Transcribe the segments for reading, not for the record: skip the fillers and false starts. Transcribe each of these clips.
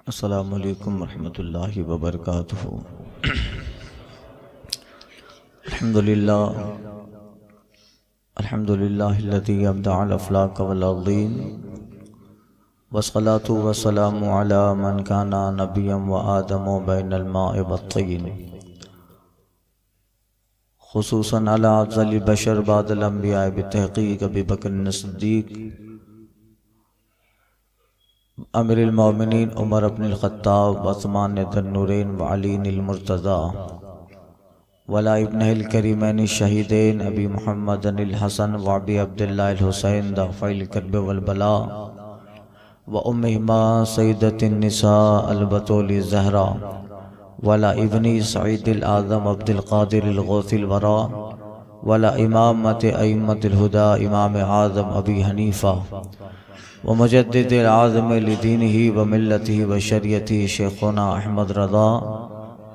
السلام علیکم ورحمۃ اللہ وبرکاتہ۔ الحمد للہ الذی ابدع الافلاک والارضین والصلاة والسلام علی من کان نبیا وآدم بین الماء والطین، خصوصاً علی افضل البشر بعد الانبیاء بتحقیق ابی بکر الصدیق، امیر المومنین عمر بن الخطاب، عثمان ذی النورین وعلی المرتضی، ولا ابنہ الکریمین الشہیدین ابی محمد الحسن وابی عبداللہ الحسین دافع الکرب والبلاء، وامہما سیدۃ النساء البتول الزہرا، ولا ابن سعید الاعظم عبد القادر الغوث الورا، ولا امامت ائمۃ الہدی امام اعظم ابی حنیفہ ومجدد العظم لدینہ وملتہ وشریعتہ شیخنا احمد رضا،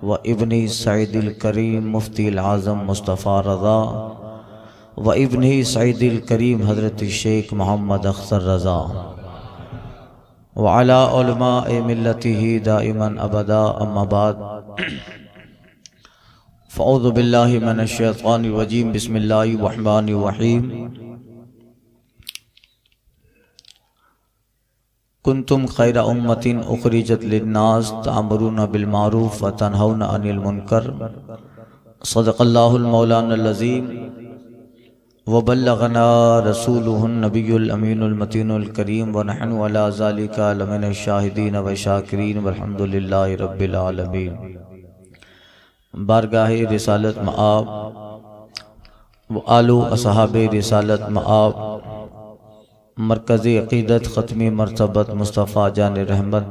وابن سعید الکریم مفتی العظم مصطفیٰ رضا، وابن سعید الکریم حضرت الشیخ محمد اختر رضا، وعلی علماء ملتہ دائما ابدا، اما بعد فاعوذ باللہ من الشیطان الرجیم، بسم اللہ الرحمن الرحیم۔ کنتم خیر امت اخرجت للناس تأمرون بالمعروف وتنہون عن المنکر، صدق اللہ المولانا العظیم، وبلغنا رسولہ النبی الامین المتین الکریم، ونحن علی ذلک لمن الشاہدین والشاکرین، والحمد للہ رب العالمین۔ بارگاہ رسالت مآب و آل اصحاب رسالت مآب، مرکز عقیدت ختمی مرتبت مصطفیٰ جان رحمت،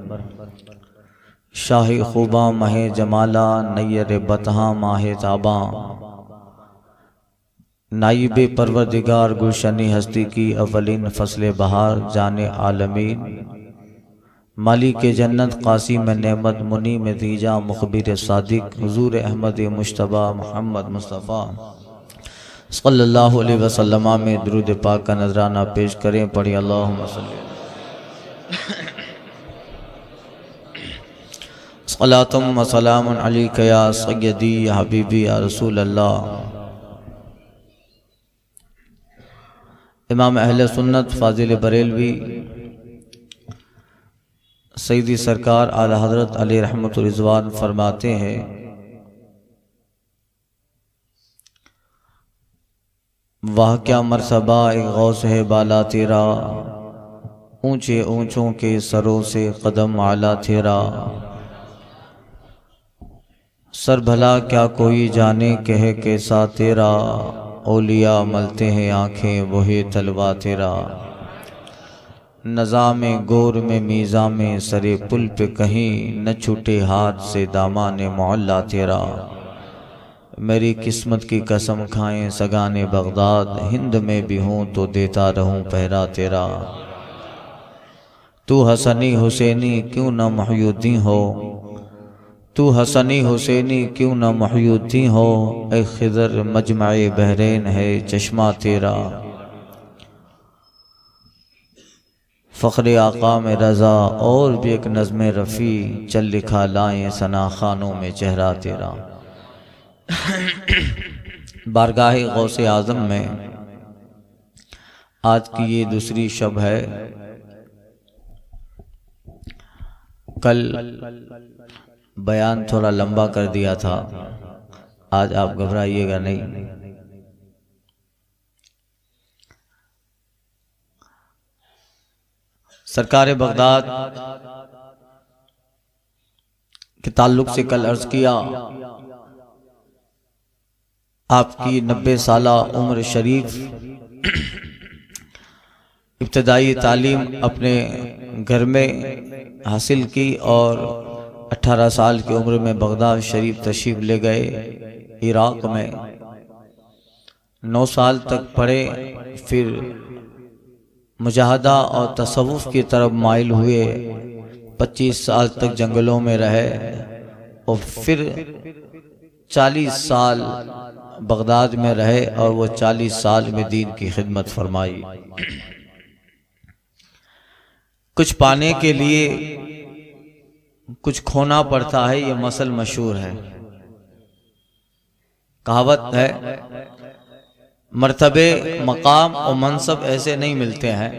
شاہ خوباں مہ جمالہ نیر بتہاں ماہ تاباں، نائب پروردگار گلشنی ہستی کی اولین فصل بہار جان عالمین، مالک جنت قاسم نعمت منیم تیجا مخبر صادق، حضور احمد مجتبیٰ محمد مصطفیٰ صلی اللہ علیہ وسلم میں درود پاک کا نذرانہ پیش کریں، پڑھی اللہم صلی صلاۃ و سلام علیک یا سیدی یا حبیبی یا رسول اللہ۔ امام اہل سنت فاضل بریلوی سیدی سرکار اعلیٰ حضرت علیہ رحمت رضوان فرماتے ہیں، واہ کیا مرتبہ ایک غوث ہے بالا تیرا، اونچے اونچوں کے سروں سے قدم اعلیٰ تیرا، سر بھلا کیا کوئی جانے کہ ہے کیسا تیرا، اولیاء ملتے ہیں آنکھیں وہی طلبہ تیرا، نظام گور میں میزاں میں سرے پل پہ کہیں نہ چھوٹے ہاتھ سے دامان معلیٰ تیرا، میری قسمت کی قسم کھائیں سگان بغداد، ہند میں بھی ہوں تو دیتا رہوں پہرا تیرا، تو حسنی حسینی کیوں نہ محی الدین ہو، تو حسنی حسینی کیوں نہ محی الدین ہو، اے خضر مجمع بحرین ہے چشمہ تیرا، فخر آقا میں رضا اور بھی ایک نظم رفیع، چل لکھا لائیں ثنا خانوں میں چہرہ تیرا۔ بارگاہ غوث اعظم میں آج کی یہ دوسری شب ہے۔ کل بیان تھوڑا لمبا کر دیا تھا، آج آپ گھبرائیے گا نہیں۔ سرکار بغداد کے تعلق سے کل عرض کیا، آپ کی 90 سالہ عمر شریف، ابتدائی تعلیم اپنے گھر میں حاصل کی اور 18 سال کی عمر میں بغداد شریف تشریف لے گئے عراق میں، 9 سال تک پڑھے، پھر مجاہدہ اور تصوف کی طرف مائل ہوئے، 25 سال تک جنگلوں میں رہے اور پھر 40 سال بغداد میں رہے اور وہ 40 سال میں دین کی خدمت فرمائی۔ کچھ پانے کے لیے کچھ کھونا پڑتا ہے، یہ مثل مشہور ہے، کہاوت ہے، مرتبے، مقام اور منصب ایسے نہیں ملتے ہیں،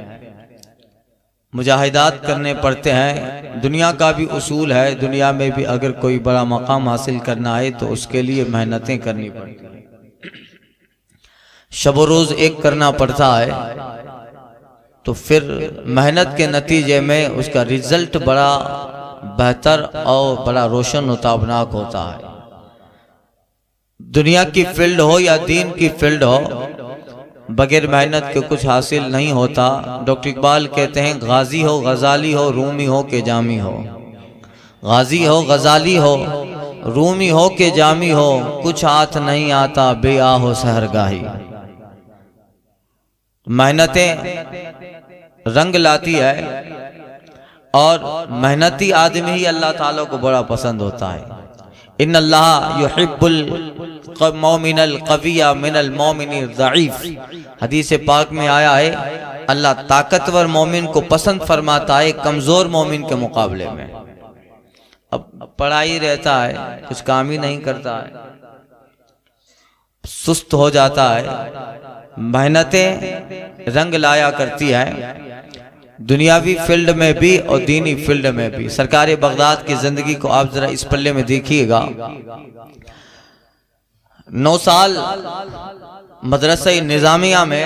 مجاہدات کرنے پڑتے ہیں۔ دنیا کا بھی اصول ہے، دنیا میں بھی اگر کوئی بڑا مقام حاصل کرنا ہے تو اس کے لیے محنتیں کرنی پڑتی ہیں، شب و روز ایک کرنا پڑتا ہے، تو پھر محنت کے نتیجے میں اس کا رزلٹ بڑا بہتر اور بڑا روشن و تابناک ہوتا ہے۔ دنیا کی فیلڈ ہو یا دین کی فیلڈ ہو، بغیر محنت کے کچھ حاصل نہیں ہوتا۔ ڈاکٹر اقبال کہتے ہیں، غازی ہو، غزالی ہو، رومی ہو کہ جامی ہو، غازی ہو، غزالی ہو، رومی ہو کہ جامی ہو، کچھ ہاتھ نہیں آتا بے آہ و سحرگاہی۔ محنتیں رنگ لاتی ہے، اور محنتی آدمی ہی اللہ تعالیٰ کو بڑا پسند ہوتا ہے۔ ان اللہ یحب المومن القوی من المومن الضعیف، حدیث پاک میں آیا ہے، اللہ طاقتور مومن کو پسند فرماتا ہے کمزور مومن کے مقابلے میں۔ اب پڑھائی رہتا ہے، کچھ کام ہی نہیں کرتا ہے، سست ہو جاتا ہے۔ محنتیں رنگ لایا کرتی ہیں، دنیاوی فیلڈ میں بھی اور دینی فیلڈ میں بھی۔ سرکار بغداد کی زندگی کو آپ ذرا اس پلے میں دیکھیے گا۔ 9 سال مدرسہ نظامیہ میں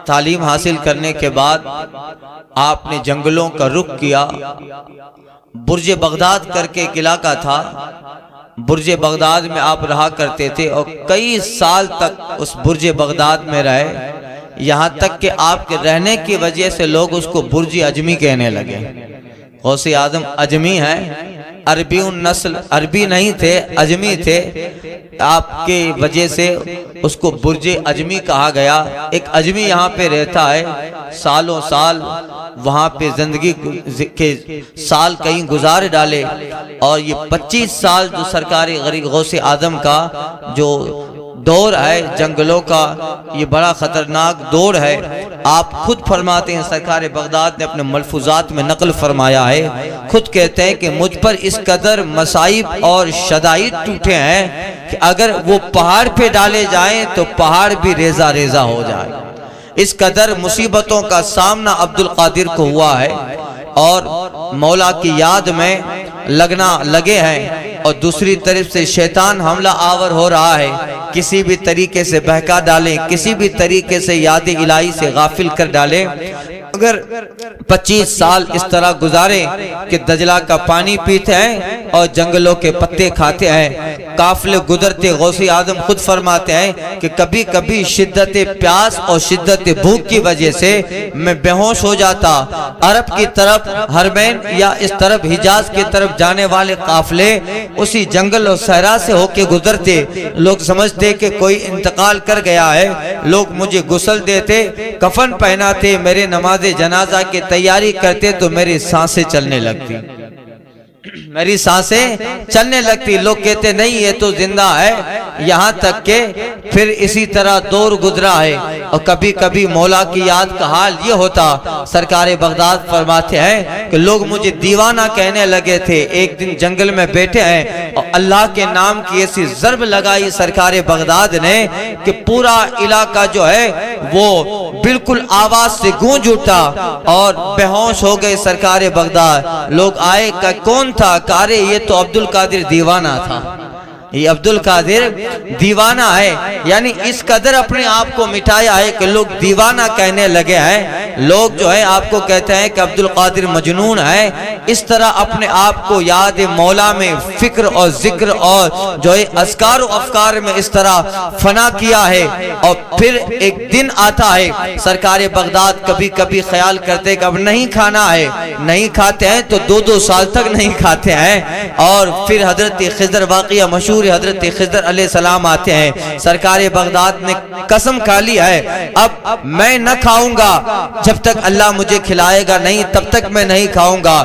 تعلیم حاصل کرنے کے بعد آپ نے جنگلوں کا رخ کیا۔ برج بغداد کر کے ایک علاقہ تھا، برج بغداد میں آپ رہا کرتے تھے، اور کئی سال تک اس برج بغداد میں رہے، یہاں تک کہ آپ کے رہنے کی وجہ سے لوگ اس کو برج اجمی کہنے لگے۔ غوث اعظم اجمی ہیں، عربی نسل، عربی نہیں تھے، اجمی تھے، آپ کے وجہ سے اس کو برج اجمی کہا گیا۔ ایک اجمی یہاں پہ رہتا ہے، سالوں سال وہاں پہ زندگی کے سال کہیں گزار ڈالے، اور یہ 25 سال جو سرکار غوث اعظم کا جو دور ہے جنگلوں کا، یہ بڑا خطرناک دور ہے۔ آپ خود فرماتے ہیں، سرکار بغداد نے اپنے ملفوظات میں نقل فرمایا ہے، خود کہتے ہیں کہ مجھ پر اس قدر مصائب اور شدائد ٹوٹے ہیں کہ اگر وہ پہاڑ پہ ڈالے جائیں تو پہاڑ بھی ریزہ ریزہ ہو جائے۔ اس قدر مصیبتوں کا سامنا عبدالقادر کو ہوا ہے، اور مولا کی یاد میں لگے ہیں، اور دوسری طرف سے شیطان حملہ آور ہو رہا ہے، کسی بھی طریقے سے بہکا ڈالیں، کسی بھی طریقے سے یاد الہی سے غافل کر ڈالیں۔ اگر 25 سال اس طرح گزارے کہ دجلہ کا پانی پیتے ہیں اور جنگلوں کے پتے کھاتے ہیں، قافلے گزرتے، غوث اعظم خود فرماتے ہیں کہ کبھی کبھی شدت پیاس اور شدت بھوک کی وجہ سے میں بے ہوش ہو جاتا۔ عرب کی طرف حرمین یا اس طرف حجاز کی طرف جانے والے قافلے اسی جنگل اور صحرا سے ہو کے گزرتے، لوگ سمجھتے کہ کوئی انتقال کر گیا ہے، لوگ مجھے غسل دیتے، کفن پہناتے، میرے نماز جنازہ کی تیاری کرتے تو میری سانسیں چلنے لگتی، میری سانسیں چلنے لگتی۔ لوگ کہتے نہیں یہ تو زندہ ہے، یہاں تک کہ پھر اسی طرح دور گزرا ہے، اور کبھی کبھی مولا کی یاد کا حال یہ ہوتا۔ سرکار بغداد فرماتے ہیں کہ لوگ مجھے دیوانہ کہنے لگے تھے۔ ایک دن جنگل میں بیٹھے ہیں اور اللہ کے نام کی ایسی ضرب لگائی سرکار بغداد نے کہ پورا علاقہ جو ہے وہ بالکل آواز سے گونج اٹھا، اور بے ہوش ہو گئے سرکار بغداد۔ لوگ آئے کہ کون تھا؟ کہا یہ تو عبدالقادر دیوانہ تھا، یہ عبدالقادر دیوانہ ہے۔ یعنی اس قدر اپنے آپ کو مٹایا ہے کہ لوگ دیوانہ کہنے لگے ہیں۔ لوگ جو ہے آپ کو کہتے ہیں کہ عبدالقادر مجنون ہے۔ اس طرح اپنے آپ کو یاد مولا میں فکر اور ذکر اور جو ہے اذکار و افکار میں اس طرح فنا کیا ہے۔ اور پھر ایک دن آتا ہے، سرکار بغداد کبھی کبھی خیال کرتے کہ اب نہیں کھانا ہے، نہیں کھاتے ہیں تو 2 سال تک نہیں کھاتے ہیں۔ اور پھر حضرت خضر، واقعہ مشہور حضرت خضر علیہ السلام آتے ہیں، سرکار بغداد نے قسم کھا لی ہے اب میں نہ کھاؤں گا جب تک اللہ مجھے کھلائے گا نہیں، تب تک میں نہیں کھاؤں گا۔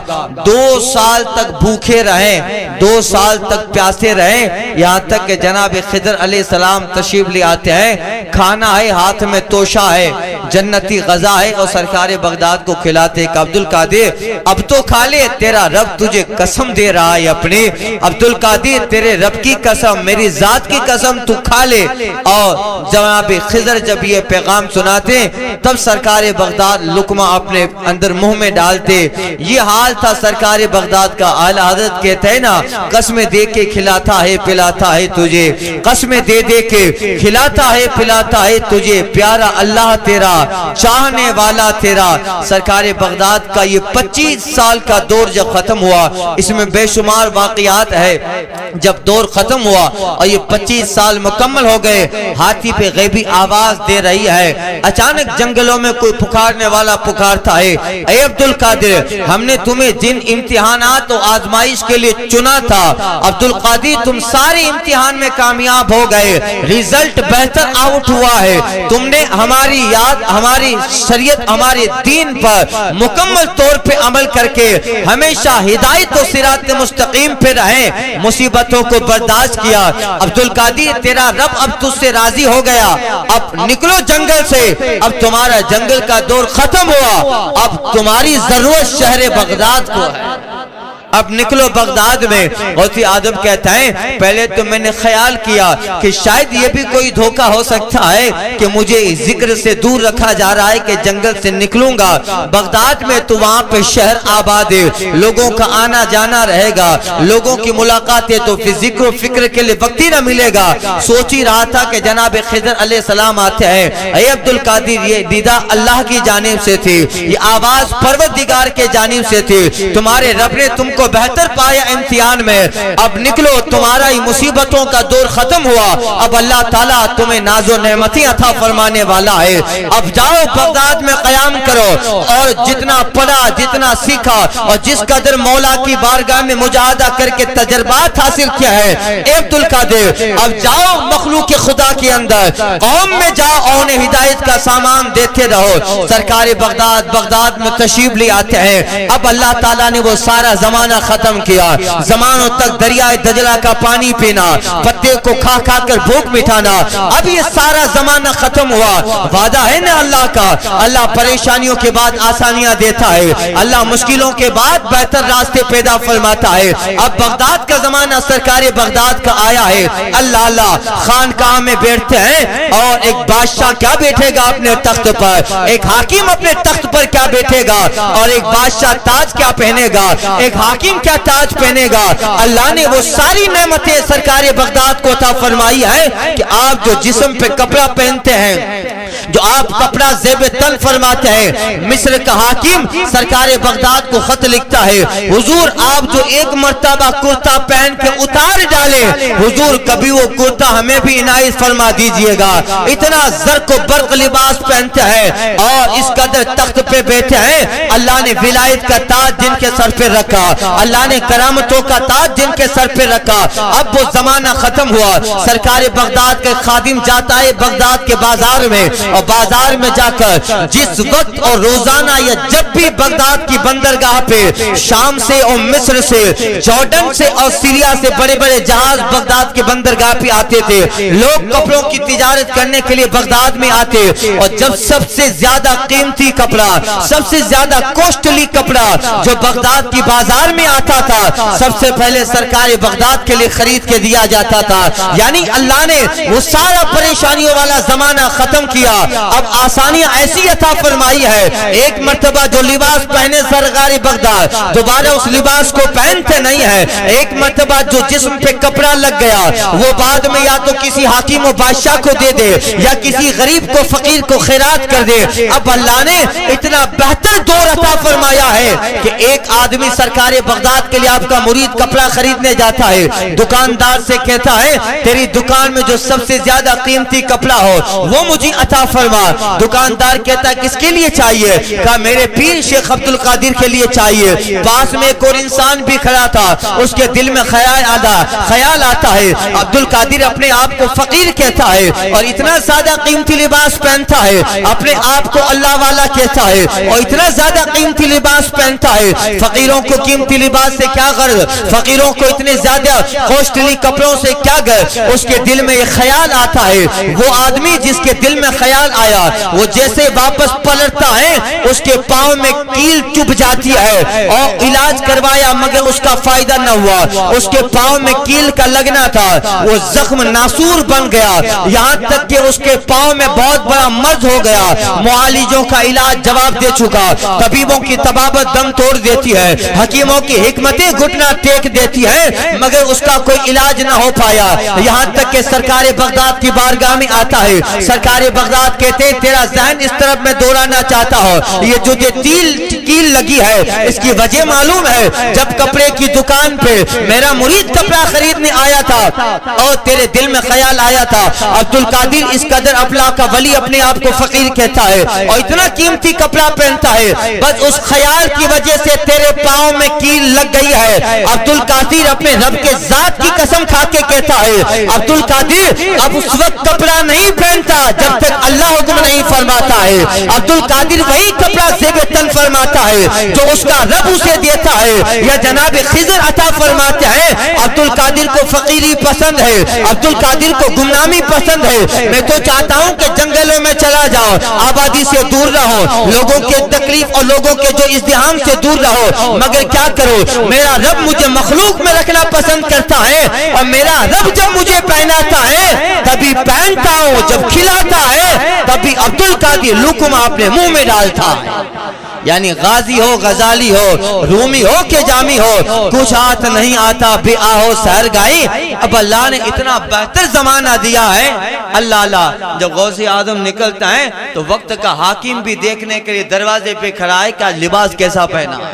2 سال تک بھوکے رہیں، 2 سال تک پیاسے رہیں، یہاں تک کہ جناب خضر علیہ السلام تشریف لے آتے ہیں۔ کھانا ہے، ہاتھ میں توشہ ہے، جنتی غذا ہے اور سرکار بغداد کو کھلاتے کہ عبد القادر اب تو کھا لے، تیرا رب تجھے قسم دے رہا ہے اپنی، عبد القادر تیرے رب کی قسم، میری ذات کی قسم، تو کھا لے۔ اور جناب خضر جب یہ پیغام سناتے تب سرکار بغداد لقمہ اپنے اندر منہ میں ڈالتے۔ یہ حال تھا سرکار بغداد کا۔ اعلی حضرت کہتے ہیں نا قسمیں دے کے کھلاتا ہے پلاتا ہے تجھے، قسمیں دے دے کے کھلاتا ہے پلاتا ہے تجھے، پیارا اللہ تیرا، چاہنے والا تیرا۔ سرکار بغداد کا یہ 25 سال کا دور جب ختم ہوا، اس میں بے شمار واقعات ہے۔ جب دور ختم ہوا اور یہ 25 سال مکمل ہو گئے، ہاتھی پہ غیبی آواز دے رہی ہے۔ اچانک جنگلوں میں کوئی پکارنے والا پکارتا ہے، اے عبد القادر، ہم نے تمہیں جن امتحانات و آزمائش کے لیے چنا تھا، عبد القادر تم سارے امتحان میں کامیاب ہو گئے، ریزلٹ بہتر آؤٹ ہوا ہے، تم نے ہماری یاد، ہماری شریعت، ہمارے دین پر مکمل طور پہ عمل کر کے ہمیشہ ہدایت و صراط مستقیم پہ رہیں، مصیبتوں کو برداشت کیا۔ عبد القادر تیرا رب اب تجھ سے راضی ہو گیا، اب نکلو جنگل سے، اب تمہارا جنگل کا دور ختم ہوا، اب تمہاری ضرورت شہر بغداد کو ہے، اب نکلو بغداد میں۔ غوث اعظم کہتا ہے پہلے تو میں نے خیال کیا کہ شاید یہ بھی کوئی دھوکہ ہو سکتا ہے کہ مجھے ذکر سے دور رکھا جا رہا ہے کہ جنگل سے نکلوں گا بغداد میں تو وہاں پہ شہر آباد ہے، لوگوں کا آنا جانا رہے گا، لوگوں کی ملاقاتیں، تو پھر ذکر و فکر کے لیے وقت ہی نہ ملے گا۔ سوچ ہی رہا تھا کہ جناب خضر علیہ السلام آتے ہیں، اے عبد القادر یہ دیدہ اللہ کی جانب سے تھی، یہ آواز پروردگار کے جانب سے تھی، تمہارے رب نے تم کو بہتر پایا امتحان میں، اب نکلو، تمہارا ہی مصیبتوں کا دور ختم ہوا، اب اللہ تعالیٰ تمہیں ناز و نعمتیں عطا فرمانے والا ہے، اب جاؤ بغداد میں قیام کرو، اور جتنا پڑھا، جتنا سیکھا، اور جس قدر مولا کی بارگاہ میں مجاہدہ کر کے تجربات حاصل کیا ہے، اے عبد القادر اب جاؤ مخلوق خدا کے اندر، قوم میں جاؤ اور انہیں ہدایت کا سامان دیتے رہو۔ سرکار بغداد میں تشریف لے آتے ہیں۔ اب اللہ تعالیٰ نے وہ سارا زمانہ ختم کیا، زمانوں تک دریائے دجلہ کا پانی پینا، پتے کو کھا کھا کر بھوک مٹانا، اب یہ سارا زمانہ ختم ہوا۔ وعدہ ہے نا اللہ کا، اللہ پریشانیوں کے بعد آسانیاں دیتا ہے، اللہ مشکلوں کے بعد بہتر راستے پیدا فرماتا ہے۔ اب بغداد کا زمانہ سرکار بغداد کا آیا ہے۔ اللہ خانقاہ میں بیٹھتے ہیں، اور ایک بادشاہ کیا بیٹھے گا اپنے تخت پر، ایک حاکم اپنے تخت پر کیا بیٹھے گا، اور ایک بادشاہ تاج کیا پہنے گا، ایک حاکم کیا تاج پہنے گا۔ اللہ نے وہ ساری نعمتیں سرکار بغداد کو عطا فرمائی ہے کہ آپ جو جسم پہ کپڑا پہنتے ہیں، جو آپ کپڑا زیب تن فرماتے ہیں، مصر کا حاکم سرکار بغداد کو خط لکھتا ہے، حضور آپ جو ایک مرتبہ کرتا پہن کے اتار ڈالیں، حضور کبھی وہ کرتا ہمیں بھی عنایت فرما دیجئے گا۔ اتنا زرق و برق لباس پہنتے ہیں اور اس قدر تخت پہ بیٹھے ہیں، اللہ نے ولایت کا تاج جن کے سر پہ رکھا، اللہ نے کرامتوں کا تاج جن کے سر پہ رکھا۔ اب وہ زمانہ ختم ہوا، سرکار بغداد کا خادم جاتا ہے بغداد کے بازار میں، اور بازار میں جا کر جس وقت اور روزانہ یا جب بھی بغداد کی بندرگاہ پہ شام سے اور مصر سے، جارڈن سے اور سیریا سے بڑے بڑے جہاز بغداد کے بندرگاہ پہ آتے تھے، لوگ کپڑوں کی تجارت کرنے کے لیے بغداد میں آتے، اور جب سب سے زیادہ قیمتی کپڑا، سب سے زیادہ کوسٹلی کپڑا جو بغداد کی بازار میں آتا تھا، سب سے پہلے سرکار بغداد کے لیے خرید کے دیا جاتا تھا۔ یعنی اللہ نے وہ سارا پریشانیوں والا زمانہ ختم کیا، اب آسانیاں ایسی عطا فرمائی ہے، ایک مرتبہ جو لباس پہنے سرکار بغداد دوبارہ اس لباس کو پہنتے نہیں ہے، ایک مرتبہ جو جسم پہ کپڑا لگ گیا وہ بعد میں یا تو کسی حاکم و بادشاہ کو دے دے یا کسی غریب کو، فقیر کو خیرات کر دے۔ اب اللہ نے اتنا بہتر دور عطا فرمایا ہے کہ ایک آدمی سرکار بغداد کے لیے آپ کا مرید کپڑا خریدنے جاتا ہے، دکاندار سے کہتا ہے تیری دکان میں جو سب سے زیادہ قیمتی کپڑا ہو وہ مجھے عطا فرما۔ دکاندار کہتا ہے کس کے لیے چاہیے؟ کہا میرے پیر شیخ عبد القادر کے لیے چاہیے۔ پاس میں ایک اور انسان بھی کھڑا تھا، اس کے دل میں خیال آتا ہے عبد القادر اپنے آپ کو فقیر کہتا ہے اور اتنا زیادہ قیمتی لباس پہنتا ہے، اپنے آپ کو اللہ والا کہتا ہے اور اتنا زیادہ قیمتی لباس پہنتا ہے، فقیروں کو قیمتی لباس سے کیا غرض، فقیروں کو اتنے زیادہ کوسٹلی کپڑوں سے کیا غرض؟ اس کے دل میں یہ خیال آتا ہے، وہ آدمی جس کے دل میں خیال خیال آیا، وہ جیسے واپس پلٹتا ہے اس کے پاؤں میں کیل چبھ جاتی ہے، اور علاج کروایا مگر اس کا فائدہ نہ ہوا، اس کے پاؤں میں کیل کا لگنا تھا، وہ زخم ناسور بن گیا، یہاں تک کہ اس کے پاؤں میں بہت بڑا مرض ہو گیا۔ معالجوں کا علاج جواب دے چکا، طبیبوں کی طبابت دم توڑ دیتی ہے، حکیموں کی حکمتیں گھٹنا ٹیک دیتی ہے، مگر اس کا کوئی علاج نہ ہو پایا۔ یہاں تک کہ سرکار بغداد کی بارگاہ میں آتا ہے، سرکار بغداد کہتے ہیں تیرا ذہن اس طرف میں دوڑانا چاہتا ہو، یہ جو کیل لگی ہے اس کی وجہ معلوم ہے، جب کپڑے کی دکان پہ میرا مرید کپڑا خریدنے آیا تھا اور تیرے دل میں خیال آیا تھا عبد القادر اس قدر افلاح کا ولی اپنے آپ کو فقیر کہتا ہے اور اتنا قیمتی کپڑا پہنتا ہے، بس اس خیال کی وجہ سے تیرے پاؤں میں کیل لگ گئی ہے۔ عبد القادر اپنے رب کے ذات کی قسم کھا کے کہتا ہے عبد القادر اب اس وقت کپڑا نہیں پہنتا جب تک اللہ حکم نہیں فرماتا ہے، عبد القادر وہی کپڑا زیب تن فرماتا ہے جو اس کا رب اسے دیتا ہے، یا جناب خضر عطا فرماتے ہیں۔ عبد القادر کو فقیری پسند ہے، عبد القادر کو گمنامی پسند ہے، میں تو چاہتا ہوں کہ جنگلوں میں چلا جاؤ، آبادی سے دور رہو، لوگوں کے تکلیف اور لوگوں کے جو ازدحام سے دور رہو، مگر کیا کرو میرا رب مجھے مخلوق میں رکھنا پسند کرتا ہے، اور میرا رب جب مجھے پہناتا ہے تبھی پہنتا ہوں، جب کھلاتا ہے تبھی عبد القادر لقمہ اپنے منہ میں ڈالتا ہے۔ یعنی غازی ہو، غزالی ہو، رومی ہو کہ جامی ہو، کچھ ہاتھ نہیں آتا بے آہو سحر گائی۔ اب اللہ نے اتنا بہتر زمانہ دیا ہے، اللہ جب غوث اعظم نکلتا ہے تو وقت کا حاکم بھی دیکھنے کے لیے دروازے پہ کھڑا ہے کہ لباس کیسا پہنا ہے،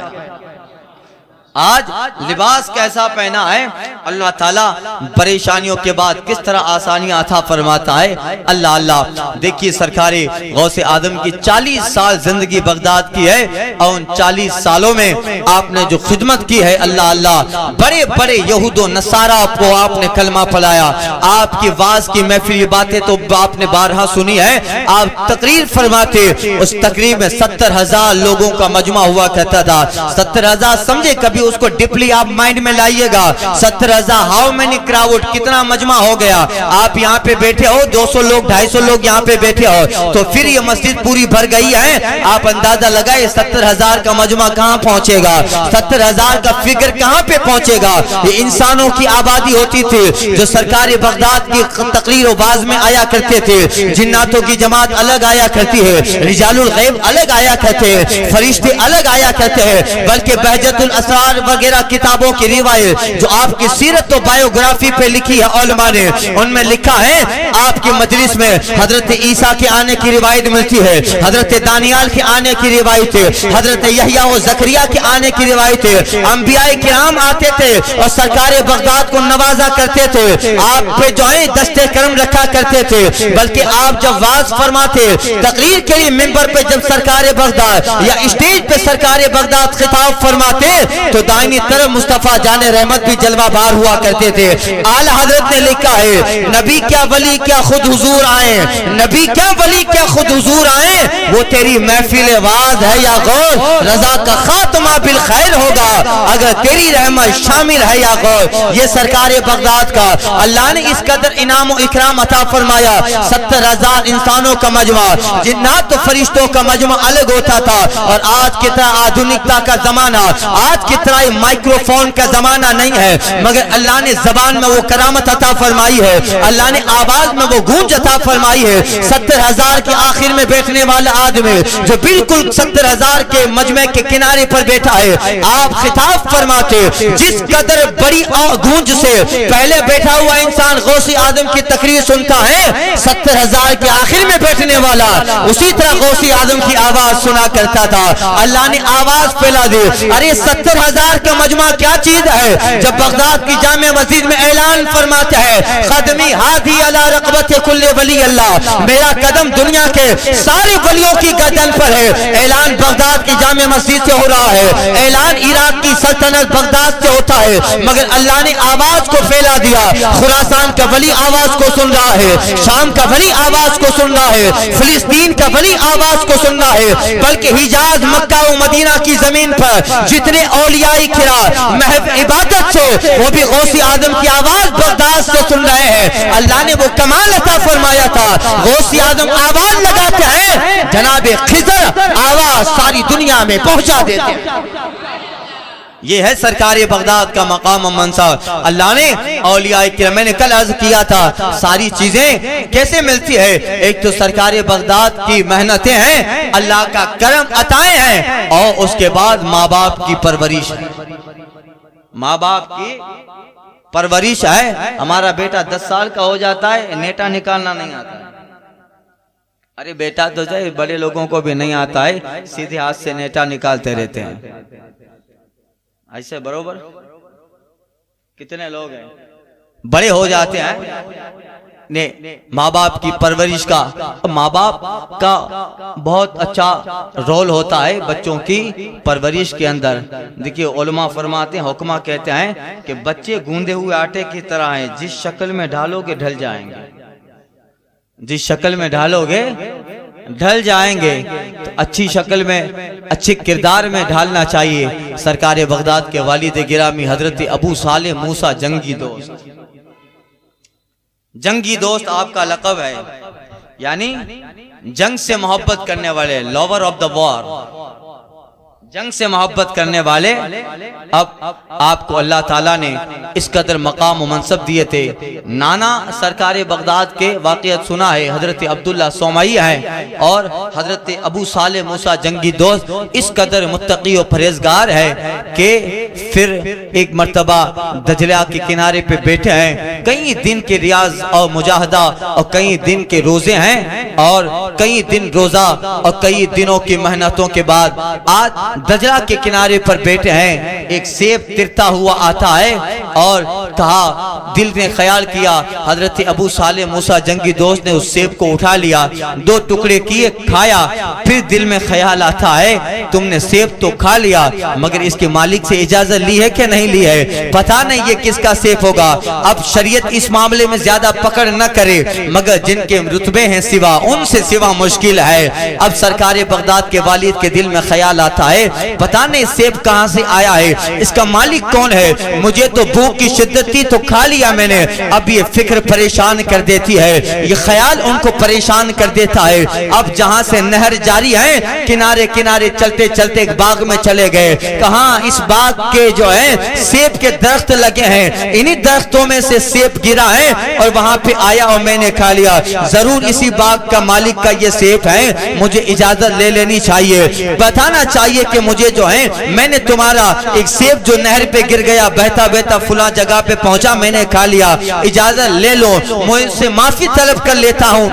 آج لباس کیسا پہنا ہے۔ اللہ تعالیٰ پریشانیوں کے بعد کس طرح آسانیاں عطا فرماتا ہے۔ اللہ دیکھیے سرکار غوث اعظم کی 40 سال زندگی بغداد کی ہے، اور ان 40 سالوں میں آپ نے جو خدمت کی ہے، اللہ بڑے بڑے یہود و نصارہ کو آپ نے کلمہ پڑھایا، آپ کی واز کی محفلی باتیں تو آپ نے بارہا سنی ہے، آپ تقریر فرماتے، اس تقریر میں 70,000 لوگوں کا مجمع ہوا کرتا تھا۔ 70,000 سمجھے کبھی اس کو ڈپلی آپ مائنڈ میں لائیے گا، 70,000 ہاؤ مینی کراؤڈ، کتنا مجمع ہو گیا۔ آپ یہاں پہ بیٹھے ہو 200 لوگ 250 لوگ یہاں پہ بیٹھے ہو تو پھر یہ مسجد پوری بھر گئی ہے، آپ اندازہ لگائے 70,000 کا مجمع کہاں پہنچے گا، 70,000 کا فگر کہاں پہ پہنچے گا۔ یہ انسانوں کی آبادی ہوتی تھی جو سرکار بغداد کی تقریر و باز میں آیا کرتے تھے، جناتوں کی جماعت الگ آیا کرتی ہے، رجال الغیب الگ آیا کرتے ہیں، فرشتے الگ آیا کرتے ہیں، بلکہ بہجت الاسرار وغیرہ کتابوں کی روایت جو آپ کی سیرت و بایوگرافی پہ لکھی ہے علماء نے، ان میں لکھا ہے آپ کی مجلس میں حضرت عیسیٰ کے آنے کی روایت ملتی ہے، حضرت دانیال کے آنے کی روایت ہے، حضرت یحییٰ و زکریا کے آنے کی روایت ہے، انبیاء کرام آتے تھے اور سرکار بغداد کو نوازا کرتے تھے، آپ پہ جو ہے دستے کرم رکھا کرتے تھے، بلکہ آپ جب واز فرماتے تقریر کے لیے ممبر پہ جب سرکار بغداد یا اسٹیج پہ سرکار بغداد خطاب فرماتے تو دائنی طرف مصطفیٰ جان رحمت بھی جلوہ بار ہوا کرتے تھے۔ اعلیٰ حضرت نے لکھا ہے نبی کیا ولی کیا خود حضور آئیں، نبی کیا ولی کیا خود حضور آئیں، وہ تیری محفل واز ہے یا غور، رضا کا خاتمہ بالخیر ہوگا اگر تیری رحمت شامل ہے یا غور۔ یہ سرکار بغداد کا اللہ نے اس قدر انعام و اکرام عطا فرمایا، 70,000 انسانوں کا مجمع، جنات و فرشتوں کا مجمع الگ ہوتا تھا، اور آج کی طرح آدھنکتا کا زمانہ، آج کی طرح مائکرو فون کا زمانہ نہیں ہے، مگر اللہ نے زبان میں وہ کرامت عطا فرمائی ہے، اللہ نے آواز میں وہ گونج عطا فرمائی ہے۔ 70,000 کے آخر میں بیٹھنے والا آدمی جو بالکل 70,000 کے مجمع کے کنارے پر بیٹھا ہے، آپ خطاب فرماتے جس قدر بڑی گونج سے پہلے بیٹھا ہوا انسان غوث اعظم کی تقریر سنتا ہے، 70,000 کے آخر میں بیٹھنے والا اسی طرح غوث اعظم کی آواز سنا کرتا تھا۔ اللہ نے آواز پھیلا دی، ارے 70,000 کا مجمع کیا چیز ہے، جب بغداد کی جامع مسجد میں اعلان فرماتا ہے قدمی ہادی علی رقبت کل ولی اللہ، میرا قدم دنیا کے سارے ولیوں کی گردن پر ہے، اعلان بغداد کی جامع مسجد سے ہو رہا ہے، اعلان عراق کی سلطنت بغداد سے ہوتا ہے، مگر اللہ نے آواز کو پھیلا دیا، خراسان کا ولی آواز کو سن رہا ہے، شام کا ولی آواز کو سن رہا ہے، فلسطین کا ولی آواز کو سن رہا ہے، بلکہ حجاز مکہ و مدینہ کی زمین پر جتنے اولیاء اولیاء کرام محض عبادت سے وہ بھی غوث اعظم کی آواز بغداد سے سن رہے ہیں. اللہ نے وہ کمال عطا فرمایا تھا. غوث اعظم آواز لگاتے ہیں, جناب خضر آواز ساری دنیا میں پہنچا دیتے ہیں. یہ ہے سرکار بغداد کا مقام و منصب. اللہ نے اولیاء کرام, میں نے کل عرض کیا تھا ساری چیزیں کیسے ملتی ہے. ایک تو سرکار بغداد کی محنتیں ہیں, اللہ کا کرم عطائیں ہیں, اور اس کے بعد ماں باپ کی پرورش ہے. ماں باپ کی پرورش ہے. ہمارا بیٹا 10 سال کا ہو جاتا ہے, نیٹا نکالنا نہیں آتا ہے. ارے بیٹا تو جائے, بڑے لوگوں کو بھی نہیں آتا ہے, سیدھے ہاتھ سے نیٹا نکالتے رہتے ہیں. ایسے بروبر کتنے لوگ ہیں بڑے ہو جاتے ہیں. ماں باپ کی پرورش کا, ماں باپ کا بہت اچھا رول ہوتا ہے بچوں کی پرورش کے اندر. دیکھیے علماء فرماتے ہیں, حکماء کہتے ہیں کہ بچے گوندے ہوئے آٹے کی طرح ہیں, جس شکل میں ڈالو گے ڈھل جائیں گے. جس شکل میں ڈالو گے ڈھل جائیں گے. تو اچھی شکل میں, اچھی کردار میں ڈھالنا چاہیے. سرکار بغداد کے والد گرامی حضرت ابو صالح موسیٰ جنگی دوست. جنگی دوست آپ کا لقب ہے, یعنی جنگ سے محبت کرنے والے, لور آف دا وار, جنگ سے محبت کرنے والے. اب آپ کو اللہ تعالیٰ نے اس قدر مقام و منصب دیے تھے. نانا سرکار بغداد کے واقعات سنا ہے, حضرت عبداللہ سومائی ہیں, اور حضرت ابو صالح موسیٰ جنگی دوست اس قدر متقی و پرہیزگار ہے کہ پھر ایک مرتبہ دجلہ کے کنارے پہ بیٹھے ہیں. کئی دن کے ریاض اور مجاہدہ اور کئی دن کے روزے ہیں, اور کئی دن روزہ اور کئی دنوں کی محنتوں کے بعد آج دجلہ کے کنارے پر بیٹھے ہیں. ایک سیب ترتا ہوا آتا ہے, اور کہا, دل نے خیال کیا, حضرت ابو صالح موسیٰ جنگی دوست نے اس سیب کو اٹھا لیا, 2 ٹکڑے کیے, کھایا. پھر دل میں خیال آتا ہے, تم نے سیب تو کھا لیا, مگر اس کے مالک سے اجازت لی ہے کہ نہیں لی ہے, پتہ نہیں یہ کس کا سیب ہوگا. اب شریعت اس معاملے میں زیادہ پکڑ نہ کرے, مگر جن کے رتبے ہیں سوا, ان سے سوا مشکل ہے. اب سرکار بغداد کے والد کے دل میں خیال آتا ہے, پتہ نہیں سیب کہاں سے آیا ہے, اس کا مالک کون ہے, مجھے تو بھوک کی شدت تھی تو کھا لیا میں نے. اب یہ فکر پریشان کر دیتی ہے, یہ خیال ان کو پریشان کر دیتا ہے. اب جہاں سے نہر جاری ہے, کنارے کنارے چلتے چلتے ایک باغ میں چلے گئے. کہاں, اس باغ کے جو ہے سیب کے درخت لگے ہیں, انہی درختوں میں سے سیب گرا ہے, اور وہاں پہ آیا اور میں نے کھا لیا. ضرور اسی باغ کا مالک کا یہ سیب ہے, مجھے اجازت لے لینی چاہیے, بتانا چاہیے کہ مجھے جو ہے, میں نے تمہارا ایک سیب جو نہر پہ گر گیا بہتا بہتا فلاں جگہ پہ پہنچا, میں نے کھا لیا, اجازت لے لو, مجھ سے معافی طلب کر لیتا ہوں.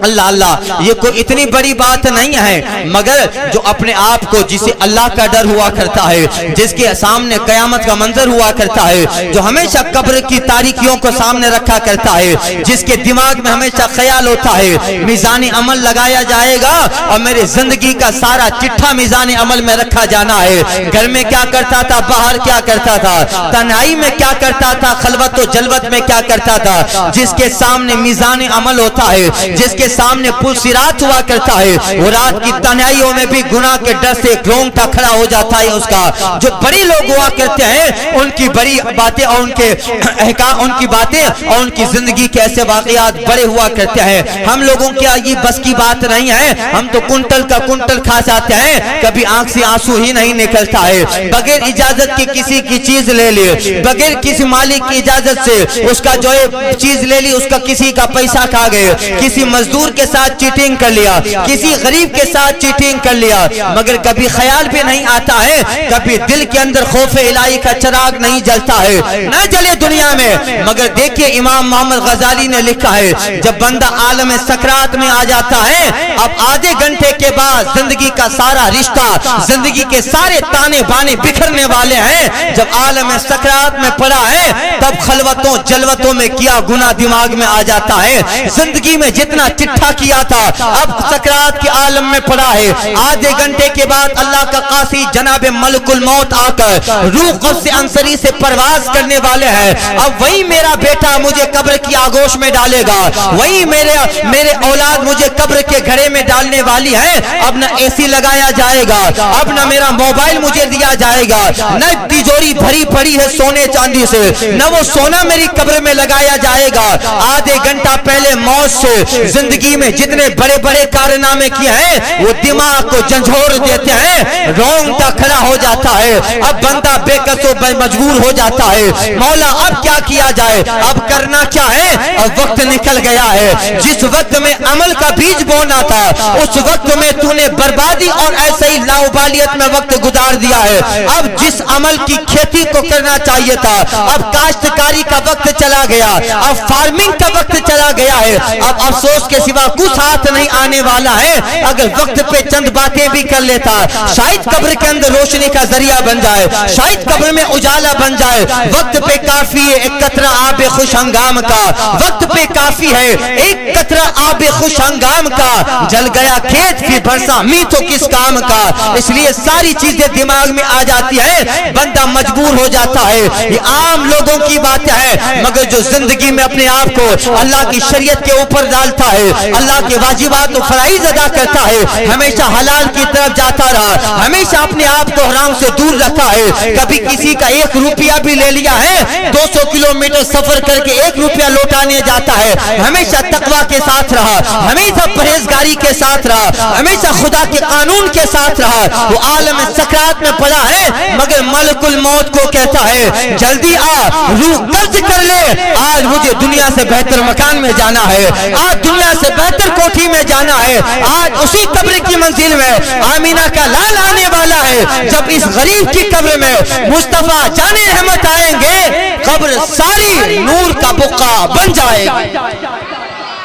اللہ اللہ, یہ کوئی اتنی بڑی بات نہیں ہے, مگر جو اپنے آپ کو, جسے اللہ کا ڈر ہوا کرتا ہے, جس کے سامنے قیامت کا منظر ہوا کرتا ہے, جو ہمیشہ قبر کی تاریکیوں کو سامنے رکھا کرتا ہے, جس کے دماغ میں ہمیشہ خیال ہوتا ہے میزان عمل لگایا جائے گا, اور میرے زندگی کا سارا چٹھا میزان عمل میں رکھا جانا ہے. گھر میں کیا کرتا تھا, باہر کیا کرتا تھا, تنہائی میں کیا کرتا تھا, خلوت و جلوت میں کیا کرتا تھا, جس کے سامنے میزان عمل ہوتا ہے, جس کے سامنے پل صراط ہوا کرتا ہے, وہ رات کی تنہائیوں میں بھی گناہ کے ڈر سے رونگٹا کھڑا ہو جاتا ہے اس کا. جو بڑے لوگ ہوا کرتے ہیں, ان کی بڑی باتیں اور ان کے احکام, ان کی باتیں اور ان کی زندگی کے ایسے واقعات بڑے ہوا کرتے ہیں. ہم لوگوں کی یہ بس کی بات نہیں ہے, ہم تو کنٹل کا کنٹل کھا جاتے ہیں, کبھی آنکھ سے آنسو ہی نہیں نکلتا ہے. بغیر اجازت کی کسی کی چیز لے لی, بغیر کسی مالک کی اجازت سے اس کا جو ہے چیز لے لی, اس کا کسی کا پیسہ کھا گئے, کسی مزدور کے ساتھ چیٹنگ کر لیا, کسی غریب کے ساتھ چیٹنگ کر لیا, مگر کبھی خیال بھی نہیں آتا ہے, کبھی دل کے اندر خوف الہی کا چراغ نہیں جلتا ہے. نہ جلے دنیا میں, مگر دیکھیے امام محمد غزالی نے لکھا ہے, جب بندہ عالم سکرات میں آ جاتا ہے, اب آدھے گھنٹے کے بعد زندگی کا سارا رشتہ, زندگی کے سارے تانے بانے بکھرنے والے ہیں. جب عالم سکرات میں پڑا ہے, تب خلوتوں جلوتوں میں کیا گناہ دماغ میں آ جاتا ہے. زندگی میں جتنا چٹھا کیا تھا, اب سکرات کے عالم میں پڑا ہے. آدھے گھنٹے کے بعد اللہ کا قاصی جناب ملک الموت آ کر روح قدس انصری سے پرواز کرنے والے ہیں. اب وہی میرا بیٹا مجھے قبر کی آغوش میں ڈالے گا, وہی میرے اولاد مجھے قبر کے گھڑے میں ڈالنے والی ہے. اب نہ اے سی لگایا جائے گا, اب نہ میرا موبائل مجھے دیا جائے گا، نہ تجوری بھری پڑی ہے سونے چاندی سے، نہ وہ سونا میری قبر میں لگایا جائے گا۔ آدھے گھنٹہ پہلے موت سے زندگی میں جتنے بڑے بڑے کارنامے کیے ہیں وہ دماغ کو جھنجھوڑ دیتے ہیں، رونگٹا کھڑا ہو جاتا ہے، اب بندہ بے کس و مجبور ہو جاتا ہے، مولا اب کیا کیا جائے، اب کرنا کیا ہے، اب وقت نکل گیا ہے۔ جس وقت میں عمل کا بیج بونا تھا اس وقت میں تو نے بربادی اور ایسے ہی لاؤبالیت میں وقت گزار دیا ہے۔ اب جس عمل کی کھیتی کو کرنا چاہیے تھا، اب کاشتکاری کا وقت چلا گیا، اب فارمنگ کا وقت چلا گیا ہے، اب افسوس کے سوا کچھ ہاتھ نہیں آنے والا ہے۔ اگر وقت پہ چند باتیں بھی کر لیتا شاید قبر کے اندر روشنی کا ذریعہ بن جائے، شاید قبر میں اجالا بن جائے۔ وقت پہ کافی ہے ایک قطرہ آب خوش ہنگام کا، وقت پہ کافی ہے ایک قطرہ آب خوش ہنگام کا، جل گیا کھیت پھر برسا می تو کس کام کا۔ اس لیے ساری چیزیں دماغ میں آ جاتی ہے، بندہ مجبور ہو جاتا ہے۔ یہ عام لوگوں کی بات ہے، مگر جو زندگی میں اپنے آپ کو اللہ کی شریعت کے اوپر ڈالتا ہے، اللہ کے واجبات و فرائض ادا کرتا ہے، ہمیشہ حلال کی طرف جاتا رہا، ہمیشہ اپنے آپ کو حرام سے دور رکھا ہے، کبھی کسی کا 1 روپیہ بھی لے لیا ہے، 200 کلومیٹر سفر کر کے 1 روپیہ لوٹانے جاتا ہے، ہمیشہ تقوی کے ساتھ رہا، ہمیشہ پرہیزگاری کے ساتھ رہا، ہمیشہ خدا کے قانون کے ساتھ رہا۔ وہ عالم سکرات میں پڑا ہے مگر ملک الموت کو کہتا ہے جلدی آ، روح قبض کر لے، آج مجھے دنیا سے بہتر مکان میں جانا ہے، آج دنیا سے بہتر کوٹھی میں جانا ہے، آج اسی قبر کی منزل میں آمینہ کا لال آنے والا ہے۔ جب اس غریب کی قبر میں مصطفیٰ جان رحمت آئیں گے، قبر ساری نور کا بقعہ بن جائے گی۔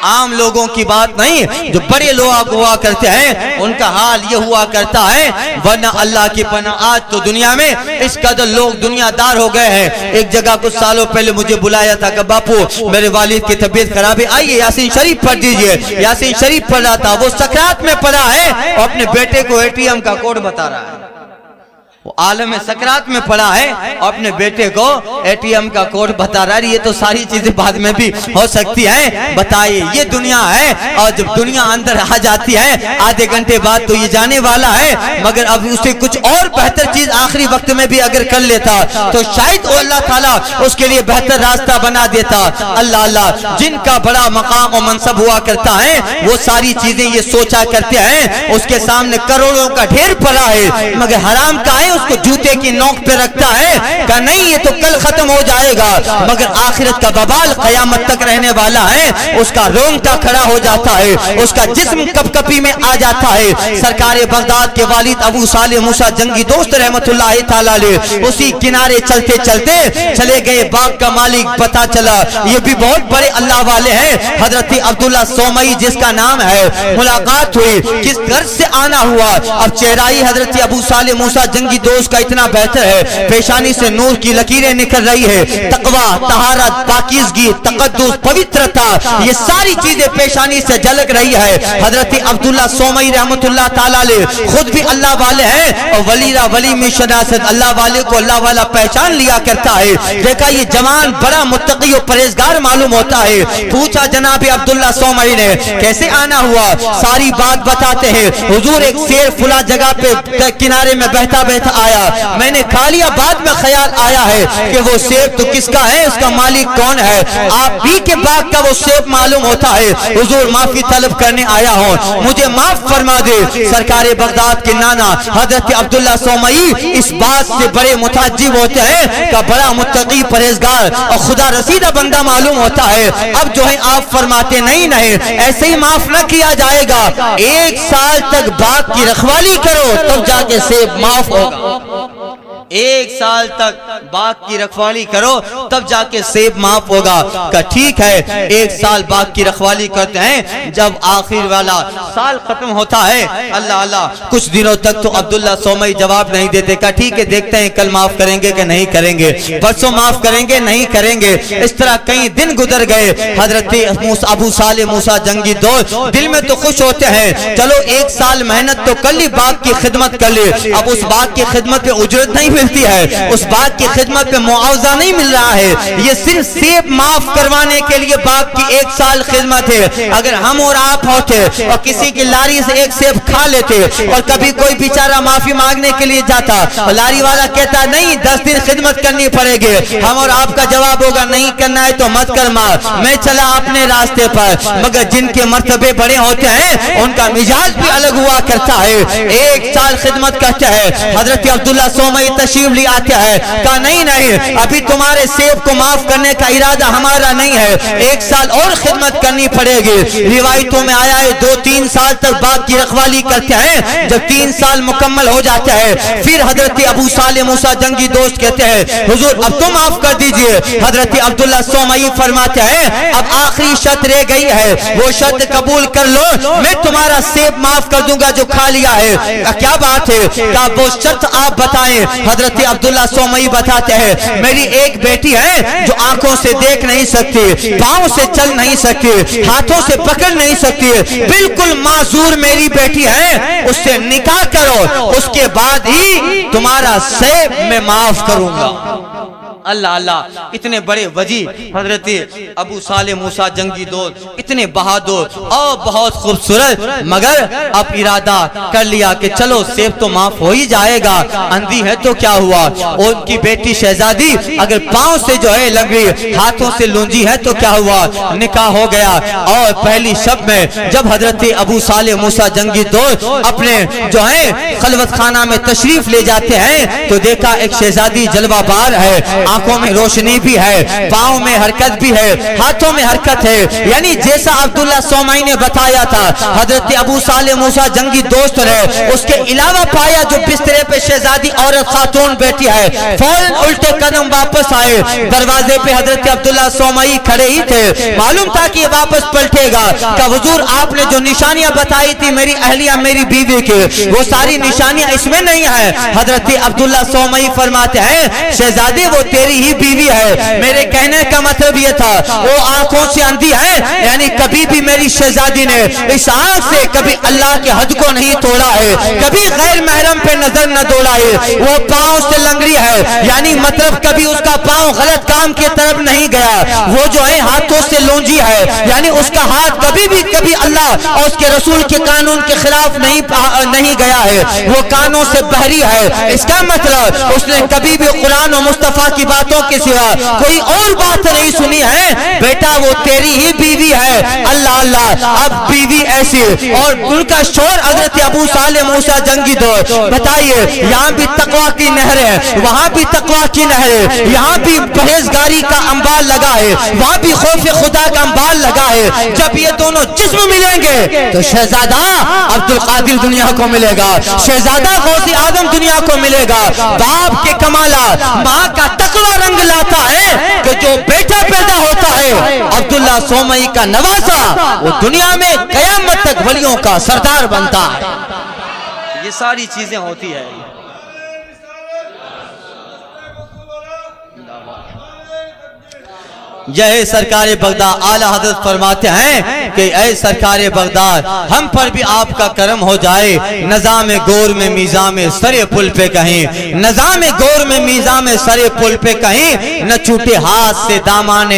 عام لوگوں کی بات نہیں، جو بڑے لوگ ہوا کرتے ہیں ان کا حال یہ ہوا کرتا ہے، ورنہ اللہ کی پناہ آج تو دنیا میں اس قدر لوگ دنیا دار ہو گئے ہیں۔ ایک جگہ کچھ سالوں پہلے مجھے بلایا تھا کہ باپو میرے والد کی طبیعت خراب ہے، آئیے یاسین شریف پڑھ دیجئے۔ یاسین شریف پڑھ رہا تھا، وہ سکرات میں پڑھا ہے اور اپنے بیٹے کو ATM کا کوڈ بتا رہا ہے۔ وہ عالم سکرات میں پڑا ہے اور اپنے بیٹے کو ATM کا کوڈ بتا رہا ہے۔ یہ تو ساری چیزیں بعد میں بھی ہو سکتی ہیں، بتائیے یہ دنیا ہے، اور جب دنیا اندر آ جاتی ہے آدھے گھنٹے بعد تو یہ جانے والا ہے، مگر اب اسے کچھ اور بہتر چیز آخری وقت میں بھی اگر کر لیتا تو شاید اللہ تعالیٰ اس کے لیے بہتر راستہ بنا دیتا۔ اللہ اللہ، جن کا بڑا مقام و منصب ہوا کرتا ہے وہ ساری چیزیں یہ سوچا کرتے ہیں، اس کے سامنے کروڑوں کا ڈھیر پڑا ہے مگر حرام کا ہے، اس کو جوتے کی نوک پہ رکھتا ہے کہ نہیں یہ تو کل ختم ہو جائے گا، مگر آخرت کا وبال قیامت تک رہنے والا ہے۔ اس کا رونگٹا کھڑا ہو جاتا ہے، اس کا جسم کپ کپی میں آ جاتا ہے۔ سرکار بغداد کے والد ابو صالح موسیٰ جنگی دوست رحمت اللہ تعالیٰ علیہ اسی کنارے چلتے چلتے چلے گئے، باغ کا مالک پتا چلا یہ بھی بہت بڑے اللہ والے ہیں، حضرت عبداللہ سومئی جس کا نام ہے۔ ملاقات ہوئی، کس غرض سے آنا ہوا، اب چہرائی حضرت ابو صالح موسیٰ جنگی دوست کا اتنا بہتر ہے، پیشانی سے نور کی لکیریں نکل رہی ہے، تقوی، طہارت، پاکیزگی، تقدس، پوترتا، یہ ساری چیزیں پیشانی سے جھلک رہی ہے۔ حضرت عبداللہ سومئی رحمت اللہ تعالیٰ علیہ خود بھی اللہ والے ہیں اور ولی میں شناست، اللہ والے کو اللہ والا پہچان لیا کرتا ہے۔ دیکھا یہ جوان بڑا متقی و پرہیزگار معلوم ہوتا ہے، پوچھا جناب عبداللہ سومئی نے کیسے آنا ہوا، ساری بات بتاتے ہیں۔ حضور ایک شیر فلاں جگہ پہ کنارے میں بہتا بہتا آیا، میں نے کھا لیا، بعد میں خیال آیا ہے کہ وہ سیب تو کس کا ہے، اس کا مالک کون ہے، آپ بھی کے باغ کا وہ سیب معلوم ہوتا ہے، حضور معافی طلب کرنے آیا ہوں، مجھے معاف فرما دے۔ سرکار بغداد کے نانا حضرت عبداللہ سومئی اس بات سے بڑے متعجب ہوتے ہیں کہ بڑا متقی پرہیزگار اور خدا رسیدہ بندہ معلوم ہوتا ہے۔ اب جو ہے آپ فرماتے نہیں ایسے ہی معاف نہ کیا جائے گا، 1 سال تک باغ کی رکھوالی کرو تب جا کے سیب معاف ہوگا۔ 1 سال تک باغ کی رکھوالی کرو تب جا کے سیب معاف ہوگا۔ کہ ٹھیک ہے 1 سال باغ کی رکھوالی کرتے ہیں، جب آخر والا سال ختم ہوتا ہے اللہ اللہ کچھ دنوں تک تو عبداللہ سومئی جواب نہیں دیتے، کہ ٹھیک ہے دیکھتے ہیں کل معاف کریں گے کہ نہیں کریں گے، پرسوں معاف کریں گے نہیں کریں گے۔ اس طرح کئی دن گزر گئے، حضرت ابو صالح موسیٰ جنگی دوست دل میں تو خوش ہوتے ہیں، چلو 1 سال محنت تو کر لی، باغ کی خدمت کر لی، اب اس باغ کی خدمت پہ اجرت نہیں ملتی ہے، اس بات کی خدمت پہ معاوضہ نہیں مل رہا ہے، یہ صرف سیب معاف کروانے کے لیے باپ کی 1 سال خدمت ہے۔ اگر ہم اور آپ ہوتے اور کسی کی لاری سے 1 سیب کھا لیتے اور کبھی کوئی بیچارہ معافی مانگنے کے لیے جاتا اور لاری والا کہتا نہیں 10 دن خدمت کرنی پڑے گی، ہم اور آپ کا جواب ہوگا نہیں کرنا ہے تو مت کر ماں، میں چلا اپنے راستے پر۔ مگر جن کے مرتبے بڑے ہوتے ہیں ان کا مزاج بھی الگ ہوا کرتا ہے۔ 1 سال خدمت کرتا ہے، حضرت عبداللہ سومئی تشریف لے آتے ہیں، کہا نہیں ابھی تمہارے سیب کو معاف کرنے کا ارادہ ہمارا نہیں ہے، 1 سال اور خدمت کرنی پڑے گی۔ روایتوں میں آیا ہے 2-3 سال تک باغ کی رکھوالی کرتے ہیں، جب 3 سال مکمل ہو جاتا ہے پھر حضرت ابو صالح موسیٰ جنگی دوست کہتے ہیں حضور اب تو معاف کر دیجئے۔ حضرت عبداللہ سومئی فرماتے ہیں اب آخری شرط رہ گئی ہے، وہ شرط قبول کر لو، میں تمہارا سیب معاف کر دوں گا جو کھا لیا ہے۔ کیا بات ہے؟ کہا وہ شرط آپ بتائیں۔ حضرت عبداللہ سومئی بتاتے ہیں میری ایک بیٹی ہے جو آنکھوں سے دیکھ نہیں سکتی، پاؤں سے چل نہیں سکتی، ہاتھوں سے پکڑ نہیں سکتی، بالکل معذور میری بیٹی ہے، اس سے نکاح کرو، اس کے بعد ہی تمہارا سیب میں معاف کروں گا۔ اللہ اللہ، اتنے بڑے وجی حضرت ابو صالح موسیٰ جنگی دوست، اتنے بہادر اور بہت خوبصورت، مگر اب ارادہ کر لیا کہ چلو سیب تو معاف ہو ہی جائے گا، اندھی ہے تو کیا ہوا، اور ان کی بیٹی شہزادی اگر پاؤں سے جو ہے لنگڑی، ہاتھوں سے لونجی ہے تو کیا ہوا، نکاح ہو گیا۔ اور پہلی شب میں جب حضرت ابو صالح موسیٰ جنگی دوست اپنے جو ہے خلوت خانہ میں تشریف لے جاتے ہیں تو دیکھا ایک شہزادی جلوہ بار ہے، آنکھوں میں روشنی بھی ہے، پاؤں میں حرکت بھی ہے، ہاتھوں میں حرکت ہے، یعنی جیسا عبداللہ سومئی نے بتایا تھا حضرت ابو صالح موسیٰ جنگی دوست نے اس کے علاوہ پایا جو بسترے پہ شہزادی عورت خاتون بیٹھی ہے، فوراً الٹے قدم واپس آئے، دروازے پہ حضرت عبداللہ سومئی کھڑے ہی تھے، معلوم تھا کہ یہ واپس پلٹے گا، کہ حضور آپ نے جو نشانیاں بتائی تھی میری اہلیہ میری بیوی کی وہ ساری نشانیاں اس میں نہیں ہیں۔ حضرت عبداللہ سومئی فرماتے ہیں شہزادی وہ تیری ہی بیوی ہے، میرے کہنے کا مطلب یہ تھا وہ آنکھوں سے اندھی ہے، یعنی کبھی بھی میری شہزادی نے اس آنکھ سے کبھی اللہ کے حد کو نہیں توڑا ہے، کبھی غیر محرم پہ نظر نہ دوڑا ہے، وہ پاؤں سے لنگڑی ہے، یعنی مطلب کبھی اس کا پاؤں غلط کام کی طرف نہیں گیا، وہ جو ہے ہاتھوں سے لونجی ہے، یعنی اس کا ہاتھ کبھی اللہ اور اس کے رسول کے قانون کے خلاف نہیں گیا ہے، وہ کانوں سے بہری ہے، اس کا مطلب اس نے کبھی بھی قرآن و مصطفیٰ کی باتوں کے سوا کوئی اور بات نہیں سنی ہے، بیٹا وہ تیری ہی بیوی ہے۔ اللہ اللہ، اب بیوی ایسی اور ان کا شور حضرت ابو صالح موسیٰ جنگی دوست، بتائیے یہاں بھی تقویٰ کی نہر ہے، وہاں بھی تقویٰ کی نہر ہے، یہاں بھی پرہیزگاری کا انبار لگا ہے، وہاں بھی خوف خدا کا انبار لگا ہے۔ جب یہ دونوں جسم ملیں گے تو شہزادہ عبد القادر دنیا کو ملے گا، شہزادہ غوث اعظم دنیا کو ملے گا۔ باپ کے کمالات، ماں کا تقویٰ رنگ لاتا ہے کہ جو بیٹا پیدا ہوتا ہے عبداللہ سومئی کا نواسا وہ دنیا میں قیامت تک ولیوں کا سردار بنتا ہے۔ یہ ساری چیزیں ہوتی ہے۔ یہ سرکار بغداد اعلیٰ حضرت فرماتے ہیں کہ اے سرکار بغداد ہم پر بھی آپ کا کرم ہو جائے، نظام گور میں میزام سرے پل پہ کہیں، نظام گور میں میزام سرے پل پہ کہیں، نہ چھوٹے ہاتھ سے دامان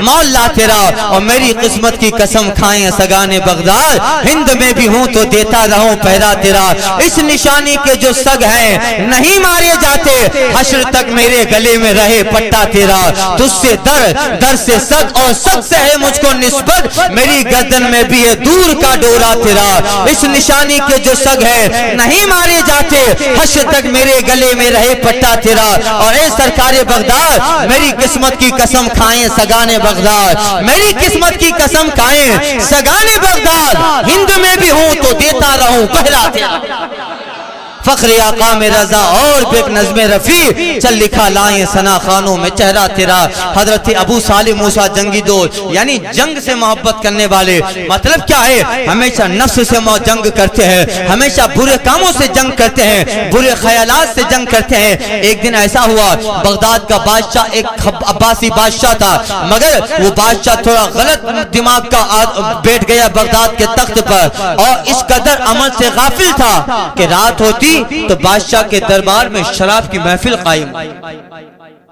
مولا تیرا، اور میری قسمت کی قسم کھائیں سگانے بغداد، ہند میں بھی ہوں تو دیتا رہوں پہرا تیرا، اس نشانی کے جو سگ ہیں نہیں مارے جاتے، حشر تک میرے گلے میں رہے پٹا تیرا، تجھ سے در سے سگ اور سگ سے ہے مجھ کو نسبت، میری گردن میں بھی ہے دور کا ڈورا تیرا، اس نشانی کے جو سگ ہے نہیں مارے جاتے، حشر تک میرے گلے میں رہے پٹا تیرا، اور اے سرکار بغداد میری قسمت کی قسم کھائیں سگانے بغداد، میری قسمت کی قسم کھائیں سگانے بغداد، ہند میں بھی ہوں تو دیتا رہوں پہلا تیرا، فخر آقا میں رضا اور بیک نظم رفیع، چل لکھا لائیں ثنا خانوں میں چہرہ تیرا۔ حضرت ابو صالح موسیٰ جنگی دوست یعنی جنگ سے محبت کرنے والے، مطلب کیا ہے ہمیشہ نفس سے جنگ کرتے ہیں، ہمیشہ برے کاموں سے جنگ کرتے ہیں، برے خیالات سے جنگ کرتے ہیں۔ ایک دن ایسا ہوا بغداد کا بادشاہ ایک عباسی بادشاہ تھا، مگر وہ بادشاہ تھوڑا غلط دماغ کا بیٹھ گیا بغداد کے تخت پر، اور اس قدر عمل سے غافل تھا کہ رات ہوتی تو بادشاہ کے دربار میں شراب کی محفل قائم،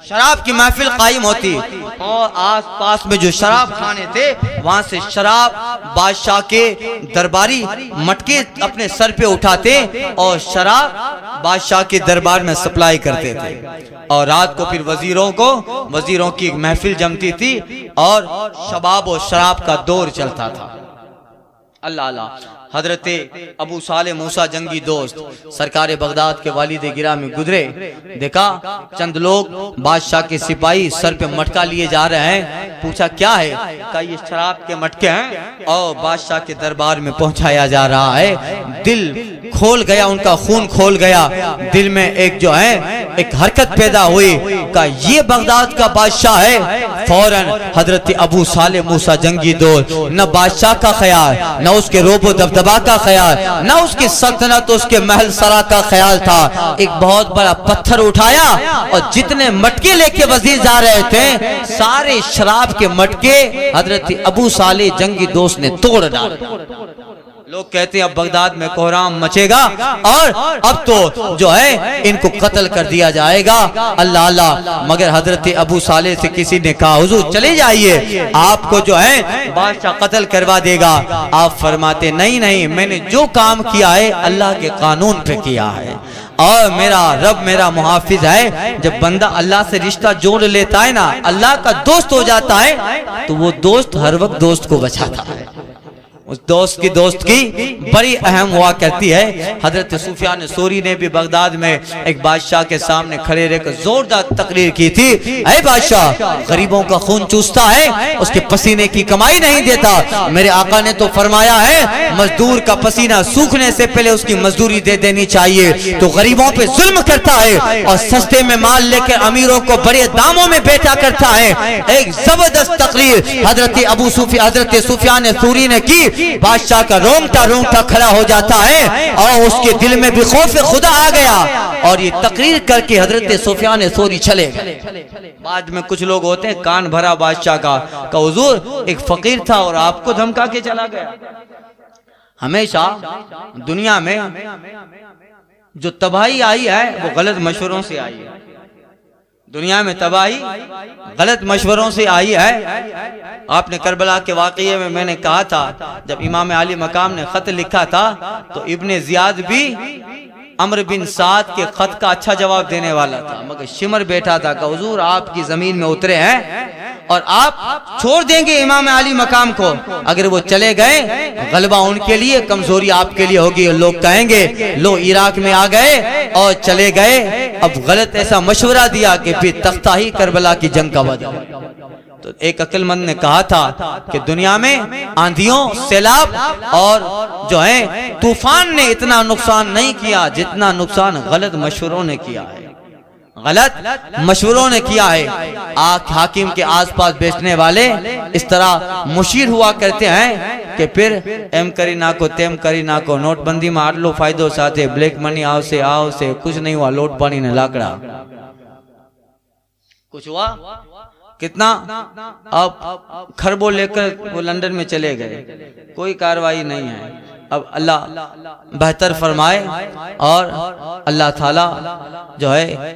شراب کی محفل قائم ہوتی اور آس پاس میں جو شراب خانے تھے وہاں سے شراب بادشاہ کے درباری مٹکے اپنے سر پہ اٹھاتے اور شراب بادشاہ کے دربار میں سپلائی کرتے تھے، اور رات کو پھر وزیروں کی ایک محفل جمتی تھی اور شباب و شراب کا دور چلتا تھا۔ اللہ اللہ، حضرت ابو صالح موسیٰ جنگی دوست سرکار بغداد کے والد گرامی گزرے، دیکھا چند لوگ بادشاہ کے سپاہی سر پہ مٹکا لیے جا رہے ہیں، پوچھا کیا ہے؟ کہا یہ شراب کے مٹکے ہیں اور بادشاہ کے دربار میں پہنچایا جا رہا ہے۔ دل کھول گیا، ان کا خون کھول گیا، دل میں ایک حرکت پیدا ہوئی، کہا یہ بغداد کا بادشاہ ہے۔ فوراً حضرت ابو صالح موسیٰ جنگی دوست نہ بادشاہ کا خیال، نہ اس کے روب و دبدبا کا خیال، نہ اس کی سلطنت اس کے محل سرا کا خیال تھا، ایک بہت بڑا پتھر اٹھایا اور جتنے مٹکے لے کے وزیر جا رہے تھے سارے شراب کے مٹکے حضرت ابو صالح جنگی دوست نے توڑ ڈالے۔ لوگ کہتے ہیں اب بغداد میں کوہرام مچے گا اور اب تو ان کو قتل کر دیا جائے گا۔ اللہ اللہ، مگر حضرت ابو صالح سے کسی نے کہا حضور چلے جائیے، آپ کو بادشاہ قتل کروا دے گا۔ آپ فرماتے نہیں، میں نے جو کام کیا ہے اللہ کے قانون پہ کیا ہے، اور میرا رب میرا محافظ ہے۔ جب بندہ اللہ سے رشتہ جوڑ لیتا ہے نا، اللہ کا دوست ہو جاتا ہے، تو وہ دوست ہر وقت دوست کو بچاتا ہے۔ اس دوست کی بڑی اہم ہوا کرتی ہے۔ حضرت سفیان ثوری نے بھی بغداد میں ایک بادشاہ کے سامنے کھڑے رہ کر زوردار تقریر کی تھی، اے بادشاہ، غریبوں کا خون چوستا ہے، اس کے پسینے کی کمائی نہیں دیتا۔ میرے آقا نے تو فرمایا ہے مزدور کا پسینہ سوکھنے سے پہلے اس کی مزدوری دے دینی چاہیے، تو غریبوں پہ ظلم کرتا ہے اور سستے میں مال لے کر امیروں کو بڑے داموں میں بیچا کرتا ہے۔ ایک زبردست تقریر حضرت سفیان ثوری نے کی، بادشاہ کا رونگٹا کھڑا ہو جاتا ہے اور اس کے دل میں بھی خوف خدا آ گیا، اور یہ تقریر کر کے حضرت سفیان ثوری چلے گئے۔ بعد میں کچھ لوگ ہوتے ہیں کان بھرا بادشاہ کا، کہ حضور ایک فقیر تھا اور آپ کو دھمکا کے چلا گیا۔ ہمیشہ دنیا میں جو تباہی آئی ہے وہ غلط مشوروں سے آئی ہے، دنیا میں تباہی غلط مشوروں سے آئی ہے۔ آپ نے کربلا کے واقعے میں نے کہا تھا جب امام علی مقام نے خط لکھا تھا تو ابن زیاد بھی عمرو بن سعد کے خط کا اچھا جواب دینے والا تھا، مگر شمر بیٹھا تھا کہ حضور آپ کی زمین میں اترے ہیں اور آپ چھوڑ دیں گے امام علی مقام کو، اگر وہ چلے گئے غلبہ ان کے لیے، کمزوری آپ کے لیے ہوگی، لوگ کہیں گے لو عراق میں آ گئے اور چلے گئے۔ اب غلط ایسا مشورہ دیا کہ پھر تختہ ہی کربلا کی جنگ کا وجہ۔ تو ایک عقل مند نے کہا تھا کہ دنیا میں آندھیوں، سیلاب اور طوفان نے اتنا نقصان نہیں کیا جتنا نقصان غلط مشوروں نے کیا ہے، غلط مشوروں نے کیا ہے۔ حاکم کے آس پاس بیٹھنے والے اس طرح مشیر ہوا کرتے ہیں کہ پھر ایم کری نہ کو تیم کری نہ کو، نوٹ بندی میں آٹھ لو فائدوں ساتھے، بلیک منی آؤ سے کچھ نہیں ہوا، لوٹ پانی نے لاکڑا کچھ ہوا کتنا، اب خربوں لے کر وہ لندن میں چلے گئے، کوئی کاروائی نہیں ہے۔ اب اللہ بہتر فرمائے اور اللہ تعالیٰ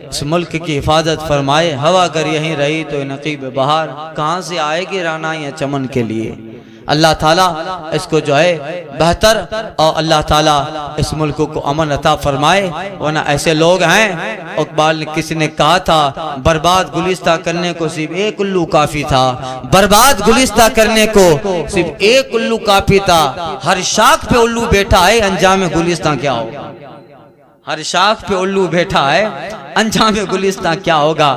اس ملک کی حفاظت فرمائے۔ ہوا اگر یہیں رہی تو نقیب بہار کہاں سے آئے گی رانا یا چمن کے لیے۔ اللہ تعالیٰ اس کو بہتر اور اللہ تعالیٰ اس ملک کو امن عطا فرمائے، ورنہ ایسے لوگ ہیں، اقبال نے کسی نے کہا تھا برباد گلستہ کرنے کو صرف ایک الو کافی تھا، برباد گلستہ کرنے کو صرف ایک الو کافی تھا، ہر شاخ پہ الو بیٹھا ہے انجام گلستہ کیا ہوگا، ہر شاخ پہ الو بیٹھا ہے انجام گلستہ کیا ہوگا۔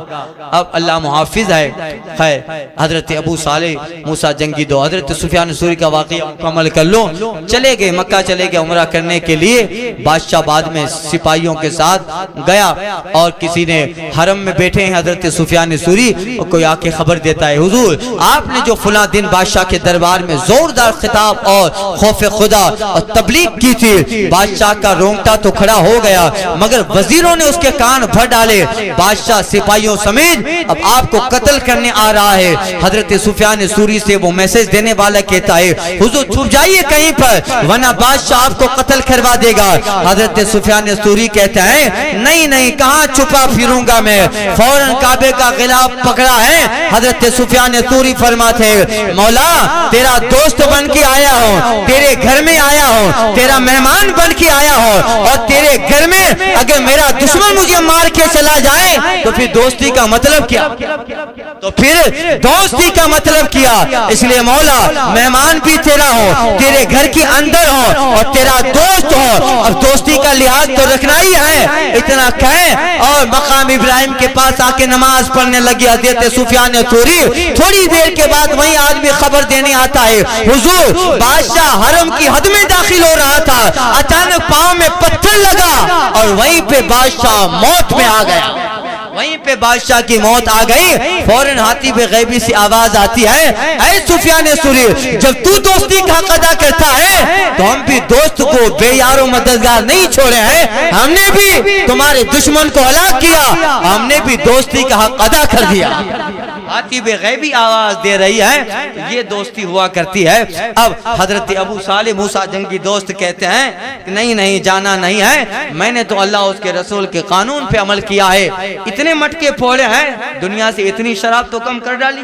اب اللہ محافظ ہے۔ خیر، حضرت ابو صالح موسیٰ جنگی دو، حضرت سفیان ثوری کا واقعہ مکمل کر لوں، چلے گئے مکہ، چلے گئے عمرہ کرنے کے لیے۔ بادشاہ بعد میں سپاہیوں کے ساتھ گیا اور کسی نے حرم میں بیٹھے ہیں حضرت سفیان ثوری، اور کوئی آ کے خبر دیتا ہے حضور آپ نے جو فلاں دن بادشاہ کے دربار میں زوردار خطاب اور خوف خدا اور تبلیغ کی تھی، بادشاہ کا رونگٹا تو کھڑا ہو گیا، مگر وزیروں نے اس کے کان بھر ڈالے. بادشاہ سپاہیوں سمیت اب آپ کو قتل کرنے آ رہا ہے. حضرت سفیان ثوری سے وہ میسج دینے والا کہتا ہے حضور چھپ جائیے کہیں پر ورنہ بادشاہ آپ کو قتل کروا دے گا. حضرت سفیان ثوری کہتا ہے نہیں نہیں کہاں چھپا پھروں گا میں. فوراً کعبے کا غلاف پکڑا ہے. حضرت سفیان ثوری فرماتے ہیں مولا تیرا دوست بن کے آیا ہوں, تیرے گھر میں آیا ہوں, تیرا مہمان بن کے آیا ہوں, اور تیرے گھر میں اگر میرا دشمن مجھے مار کے چلا جائے تو پھر دوستی کا مطلب کیا, تو پھر دوستی کا مطلب کیا. اس لیے مولا مہمان بھی تیرا ہو, تیرے گھر کے اندر ہو اور تیرا دوست ہو, اور دوستی کا لحاظ تو رکھنا ہی ہے. اتنا کہیں اور مقام ابراہیم کے پاس آ کے نماز پڑھنے لگی حضرت سفیان ثوری. تھوڑی دیر کے بعد وہیں آدمی خبر دینے آتا ہے حضور بادشاہ حرم کی حد میں داخل ہو رہا تھا, اچانک پاؤں میں پتھر لگا اور وہیں پہ بادشاہ موت میں آ گیا. وہیں پہ بادشاہ کی موت آ گئی. فوراً حاتب غیبی سے آواز آتی ہے اے سفیان ثوری جب تو دوستی کا حق ادا کرتا ہے تو ہم بھی دوست کو بے یار و مددگار نہیں چھوڑے ہیں. ہم نے بھی تمہارے دشمن کو ہلاک کیا, ہم نے بھی دوستی کا حق ادا کر دیا. حاتب غیبی آواز دے رہی ہے یہ دوستی ہوا کرتی ہے. اب حضرت ابو صالح موسیٰ جنگی دوست کہتے ہیں نہیں نہیں جانا نہیں ہے, میں نے تو اللہ اس کے رسول کے قانون پہ عمل کیا ہے. اتنے مٹکے پھوڑے ہیں دنیا سے اتنی شراب تو کم کر ڈالی.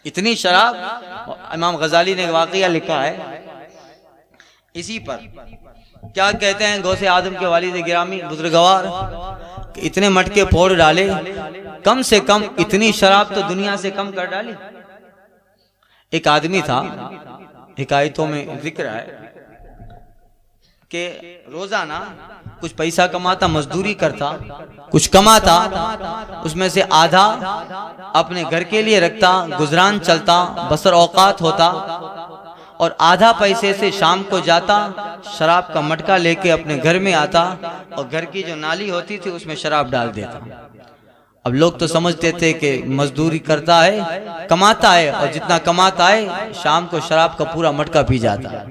اتنی شراب امام غزالی نے واقعہ لکھا ہے اسی پر. کیا کہتے ہیں غوث آدم کے والد گرامی بزرگوار اتنے مٹکے پھوڑ ڈالے, کم سے کم اتنی شراب تو دنیا سے کم کر ڈالی. ایک آدمی تھا حکایتوں میں ذکر ہے کہ روزانہ کچھ پیسہ کماتا, مزدوری کرتا, کچھ کماتا, اس میں سے آدھا اپنے گھر کے لیے رکھتا, گزران چلتا, بسر اوقات ہوتا, اور آدھا پیسے سے شام کو جاتا شراب کا مٹکا لے کے اپنے گھر میں آتا اور گھر کی جو نالی ہوتی تھی اس میں شراب ڈال دیتا. اب لوگ تو سمجھتے تھے کہ مزدوری کرتا ہے کماتا ہے اور جتنا کماتا ہے شام کو شراب کا پورا مٹکا پی جاتا ہے.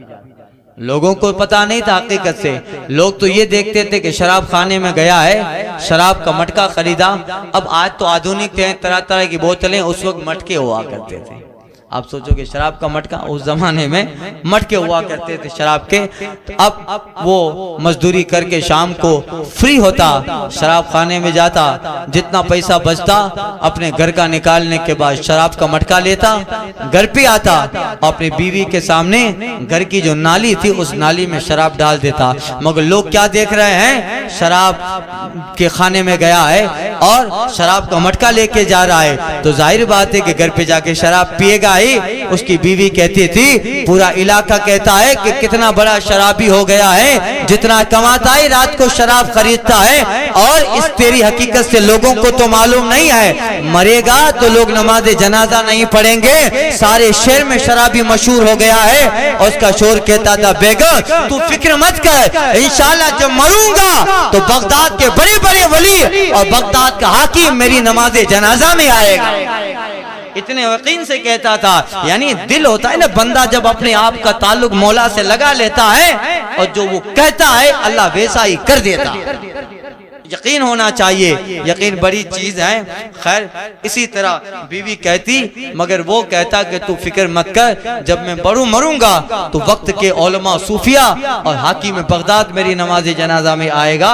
لوگوں کو پتا نہیں تھا حقیقت سے, لوگ تو یہ دیکھتے تھے کہ شراب خانے میں گیا ہے, شراب کا مٹکا خریدا. اب آج تو آدھونک تھے, طرح طرح کی بوتلیں, اس وقت مٹکے ہوا کرتے تھے. آپ سوچو کہ شراب کا مٹکا اس زمانے میں مٹکے ہوا کرتے تھے شراب کے. اب وہ مزدوری کر کے شام کو فری ہوتا, شراب خانے میں جاتا, جتنا پیسہ بچتا اپنے گھر کا نکالنے کے بعد شراب کا مٹکا لیتا, گھر پہ آتا اور اپنی بیوی کے سامنے گھر کی جو نالی تھی اس نالی میں شراب ڈال دیتا. مگر لوگ کیا دیکھ رہے ہیں, شراب کے خانے میں گیا ہے اور شراب کا مٹکا لے کے جا رہا ہے, تو ظاہر بات ہے کہ گھر پہ جا کے شراب پیے گا. اس کی بیوی کہتی تھی پورا علاقہ کہتا ہے کہ کتنا بڑا شرابی ہو گیا ہے, جتنا کماتا ہے رات کو شراب خریدتا ہے, اور اس تیری حقیقت سے لوگوں کو تو معلوم نہیں ہے, مرے گا تو لوگ نماز جنازہ نہیں پڑھیں گے, سارے شہر میں شرابی مشہور ہو گیا ہے. اور اس کا شور کہتا تھا بیگم تو فکر مت کر, انشاءاللہ جب مروں گا تو بغداد کے بڑے بڑے ولی اور بغداد کا حاکم میری نماز جنازہ میں آئے گا. اتنے یقین سے کہتا تھا. یعنی دل ہوتا ہے نا, بندہ جب اپنے آپ کا تعلق مولا سے لگا لیتا ہے اور جو وہ کہتا ہے اللہ ویسا ہی کر دیتا. یقین ہونا چاہیے, یقین بڑی چیز ہے. خیر اسی طرح بیوی کہتی, مگر وہ کہتا کہ تو فکر مت کر, جب میں مروں گا تو وقت کے علماء صوفیہ اور حاکم بغداد میری نماز جنازہ میں آئے گا.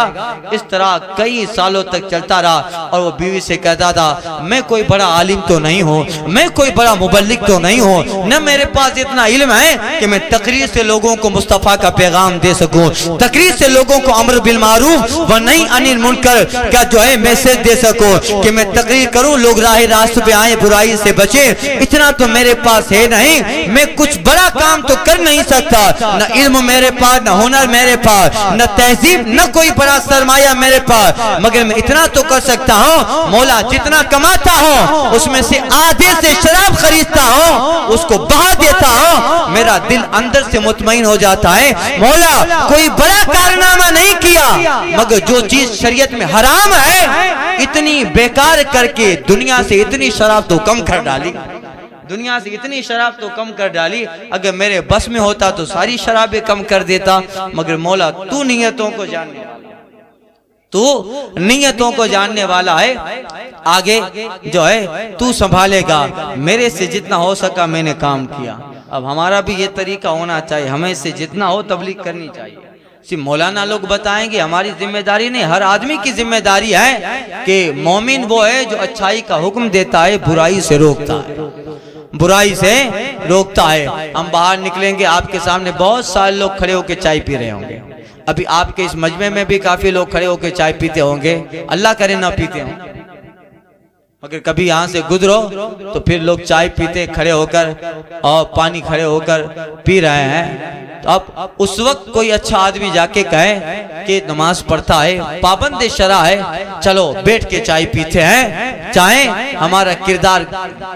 اس طرح کئی سالوں تک چلتا رہا اور وہ بیوی سے کہتا تھا میں کوئی بڑا عالم تو نہیں ہوں, میں کوئی بڑا مبلغ تو نہیں ہوں, نہ میرے پاس اتنا علم ہے کہ میں تقریر سے لوگوں کو مصطفیٰ کا پیغام دے سکوں, تقریر سے لوگوں کو امر بالمعروف و نہی عن منکر کا جو ہے میسج دے سکوں, کہ میں تقریر کروں لوگ راہ راست پہ آئیں برائی سے بچیں. اتنا تو میرے پاس ہے نہیں, میں کچھ بڑا کام تو کر نہیں سکتا, نہ علم میرے پاس, نہ ہنر میرے پاس, نہ تہذیب, نہ کوئی بڑا سرمایہ میرے پاس, مگر میں اتنا تو کر سکتا ہوں مولا جتنا کماتا ہوں اس میں سے آدھے سے شراب خریدتا ہوں, اس کو بہا دیتا ہوں, میرا دل اندر سے مطمئن ہو جاتا ہے مولا کوئی بڑا کارنامہ نہیں کیا, مگر جو چیز شریعت میں حرام ہے اتنی بیکار کر کے دنیا سے اتنی شراب تو کم کر ڈالی, دنیا سے اتنی شراب تو کم کر ڈالی. اگر میرے بس میں ہوتا تو ساری شرابیں کم کر دیتا, مگر مولا تو نیتوں کو جاننے والا, تو نیتوں کو جاننے والا ہے، آگے جو ہے تو سنبھالے گا، میرے سے جتنا ہو سکا میں نے کام کیا۔ اب ہمارا بھی یہ طریقہ ہونا چاہیے، ہمیں سے جتنا ہو تبلیغ کرنی چاہیے۔ مولانا لوگ بتائیں گے، ہماری ذمہ داری نہیں، ہر آدمی کی ذمہ داری ہے کہ مومن وہ ہے جو اچھائی کا حکم دیتا ہے، برائی سے روکتا ہے، برائی سے روکتا ہے۔ ہم باہر نکلیں گے، آپ کے سامنے بہت سارے لوگ کھڑے ہو کے چائے پی رہے ہوں گے، ابھی آپ کے اس مجمع میں بھی کافی لوگ کھڑے ہو کے چائے پیتے ہوں گے، اللہ کرے نہ پیتے ہوں، اگر کبھی یہاں سے گزرو تو پھر لوگ چائے پیتے کھڑے ہو کر اور پانی کھڑے ہو کر پی رہے ہیں۔ تو اب اس وقت کوئی اچھا آدمی جا کے کہے کہ نماز پڑھتا ہے، پابند شرع ہے، چلو بیٹھ کے چائے پیتے ہیں، چاہے ہمارا کردار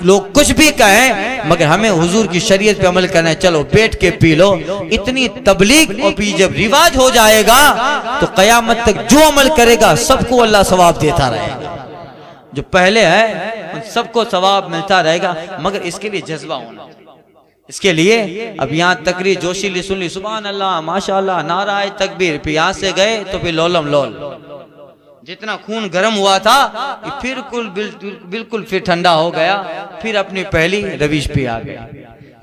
لوگ کچھ بھی کہیں مگر ہمیں حضور کی شریعت پہ عمل کرنا ہے، چلو بیٹھ کے پی لو۔ اتنی تبلیغ اور پی جب رواج ہو جائے گا تو قیامت تک جو عمل کرے گا سب کو اللہ ثواب دیتا رہے گا، جو پہلے ہے ان سب کو ثواب ملتا رہے گا، مگر اس کے لیے جذبہ ہونا، اس کے لیے اب یہاں تقریر جوشیلی سن لی، سبحان اللہ ماشاءاللہ نعرہ تکبیر، پھر یہاں سے گئے تو پھر لولم لول، جتنا خون گرم ہوا تھا پھر بالکل پھر ٹھنڈا ہو گیا، پھر اپنی پہلی روش پہ آ گیا۔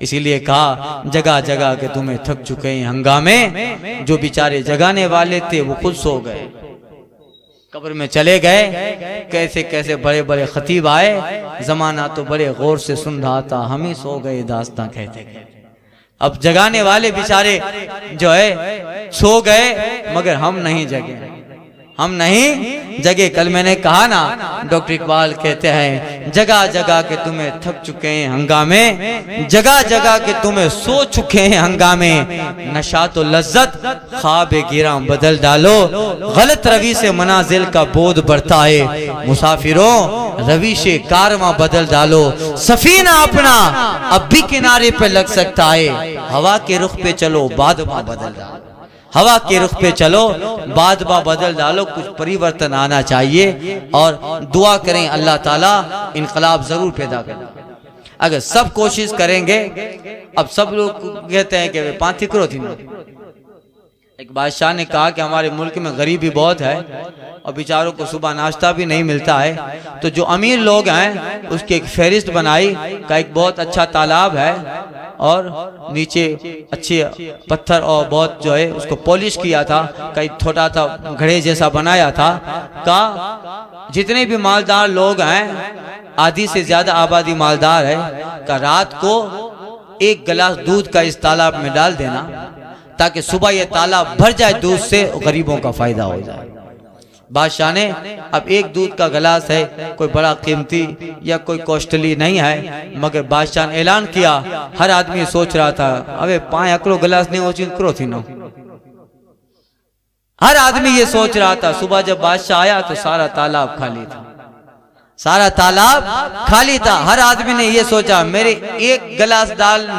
اسی لیے کہا جگہ جگہ کہ تمہیں تھک چکے ہیں ہنگامے، جو بیچارے جگانے والے تھے وہ خود سو گئے، قبر میں چلے گئے، کیسے کیسے بڑے بڑے خطیب آئے، زمانہ تو بڑے غور سے سن رہا تھا، ہم ہی سو گئے داستان کہتے کہتے۔ اب جگانے والے بیچارے جو ہے سو گئے مگر ہم نہیں جگے، ہم نہیں جگے۔ کل میں نے کہا نا، ڈاکٹر اقبال کہتے ہیں جگہ جگہ کہ تمہیں تھک چکے ہیں ہنگامے، جگہ جگہ کہ تمہیں سو چکے ہیں ہنگامے، نشاط و لذت خواب گراں بدل ڈالو، غلط روی سے منازل کا بودھ بڑھتا ہے، مسافروں رویش کارواں بدل ڈالو، سفینہ اپنا اب بھی کنارے پہ لگ سکتا ہے، ہوا کے رخ پہ چلو بادباں بدل ڈالو، ہوا کے رخ پہ چلو بادباں بدل ڈالو، کچھ پریورتن آنا چاہیے، اور دعا کریں اللہ تعالیٰ انقلاب ضرور پیدا کریں۔ اگر سب کوشش کریں گے، اب سب لوگ کہتے ہیں کہ پانتی کرو تھی نا، ایک بادشاہ نے کہا کہ ہمارے ملک میں غریبی بہت ہے اور بیچاروں کو صبح ناشتہ بھی نہیں ملتا ہے، تو جو امیر لوگ ہیں اس کی ایک فہرست بنائی کہ ایک بہت اچھا تالاب ہے اور نیچے اچھے پتھر اور بہت جو ہے اس کو پولش کیا تھا، کئی چھوٹا تھا گھڑے جیسا بنایا تھا، کہا جتنے بھی مالدار لوگ ہیں، آدھی سے زیادہ آبادی مالدار ہے، کہ رات کو ایک گلاس دودھ کا اس تالاب میں ڈال دینا تاکہ صبح یہ تالاب بھر جائے دودھ سے، غریبوں کا فائدہ ہو جائے۔ بادشاہ نے اب ایک دودھ کا گلاس ہے، کوئی بڑا قیمتی یا کوئی کوسٹلی نہیں ہے، مگر بادشاہ نے اعلان کیا، ہر آدمی سوچ رہا تھا ابے 5 اکڑو گلاس نہیں ہو چین کرو تھی نو، ہر آدمی یہ سوچ رہا تھا۔ صبح جب بادشاہ آیا تو سارا تالاب خالی تھا، سارا تالاب خالی تھا، ہر آدمی نے یہ سوچا میرے ایک گلاس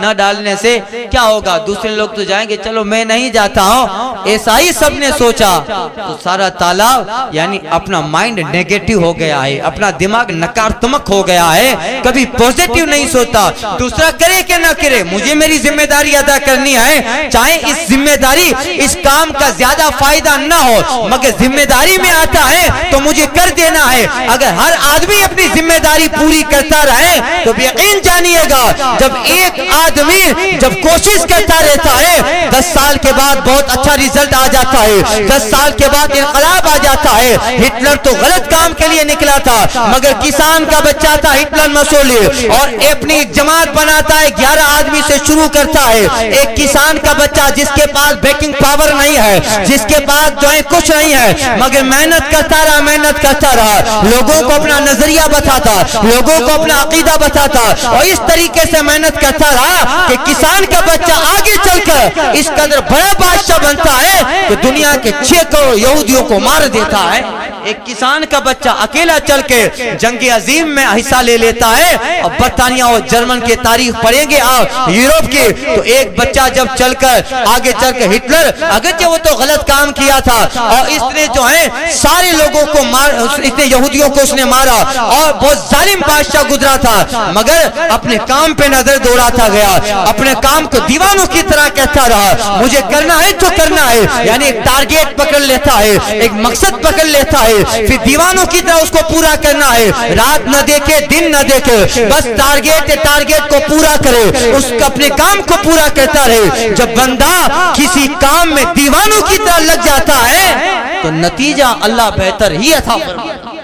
نہ ڈالنے سے کیا ہوگا، دوسرے لوگ تو جائیں گے، چلو میں نہیں جاتا ہوں، ایسا ہی سب نے سوچا۔ تو سارا تالاب یعنی اپنا مائنڈ نیگیٹو ہو گیا ہے، اپنا دماغ نکارتمک ہو گیا ہے، کبھی پوزیٹیو نہیں سوچتا، دوسرا کرے کہ نہ کرے مجھے میری ذمہ داری ادا کرنی ہے، چاہے اس ذمہ داری اس کام کا زیادہ فائدہ نہ ہو، مگر ذمہ داری میں آتا ہے تو مجھے کر دینا ہے۔ اگر ہر آدمی اپنی ذمہ داری پوری کرتا رہے تو یقین جانیے گا، جب ایک آدمی جب کوشش کرتا رہتا ہے 10 سال کے بعد بہت اچھا ریزلٹ آ جاتا ہے، 10 سال کے بعد انقلاب آ جاتا ہے۔ ہٹلر تو غلط کام کے لیے نکلا تھا، مگر کسان کا بچہ تھا ہٹلر مسولی، اور اپنی ایک جماعت بناتا ہے، 11 آدمی سے شروع کرتا ہے، ایک کسان کا بچہ جس کے پاس بیکنگ پاور نہیں ہے، جس کے پاس جو ہے کچھ نہیں ہے، مگر محنت کرتا رہا، لوگوں کو اپنا نظریہ بتاتا، لوگوں کو اپنا عقیدہ بتاتا، اور اس طریقے سے محنت کرتا رہا کہ کسان کا بچہ آگے چل کر اس قدر بڑا بادشاہ بنتا ہے کہ دنیا کے 6 کروڑ یہودیوں کو مار دیتا ہے۔ ایک کسان کا بچہ اکیلا چل کے جنگ عظیم میں حصہ لے لیتا ہے، اور برطانیہ اور جرمن کے تاریخ پڑھیں گے آپ یورپ کی، تو ایک بچہ جب چل کر آگے چل کے ہٹلر، اگرچہ وہ تو غلط کام کیا تھا اور اس نے جو ہے سارے لوگوں کو اتنے یہودیوں کو اس نے مارا اور بہت ظالم بادشاہ گزرا تھا، مگر اپنے کام پہ نظر دوڑاتا گیا، اپنے کام کو دیوانوں کی طرح کہتا رہا، مجھے کرنا ہے تو کرنا ہے، یعنی ایک ٹارگیٹ پکڑ لیتا ہے، ایک مقصد پکڑ لیتا ہے، پھر دیوانوں کی طرح اس کو پورا کرنا ہے، رات نہ دیکھے دن نہ دیکھے، بس ٹارگیٹ کو پورا کرے، اس کا اپنے کام کو پورا کرتا رہے۔ جب بندہ کسی کام میں دیوانوں کی طرح لگ جاتا ہے تو نتیجہ اللہ بہتر ہی عطا فرماتا ہے۔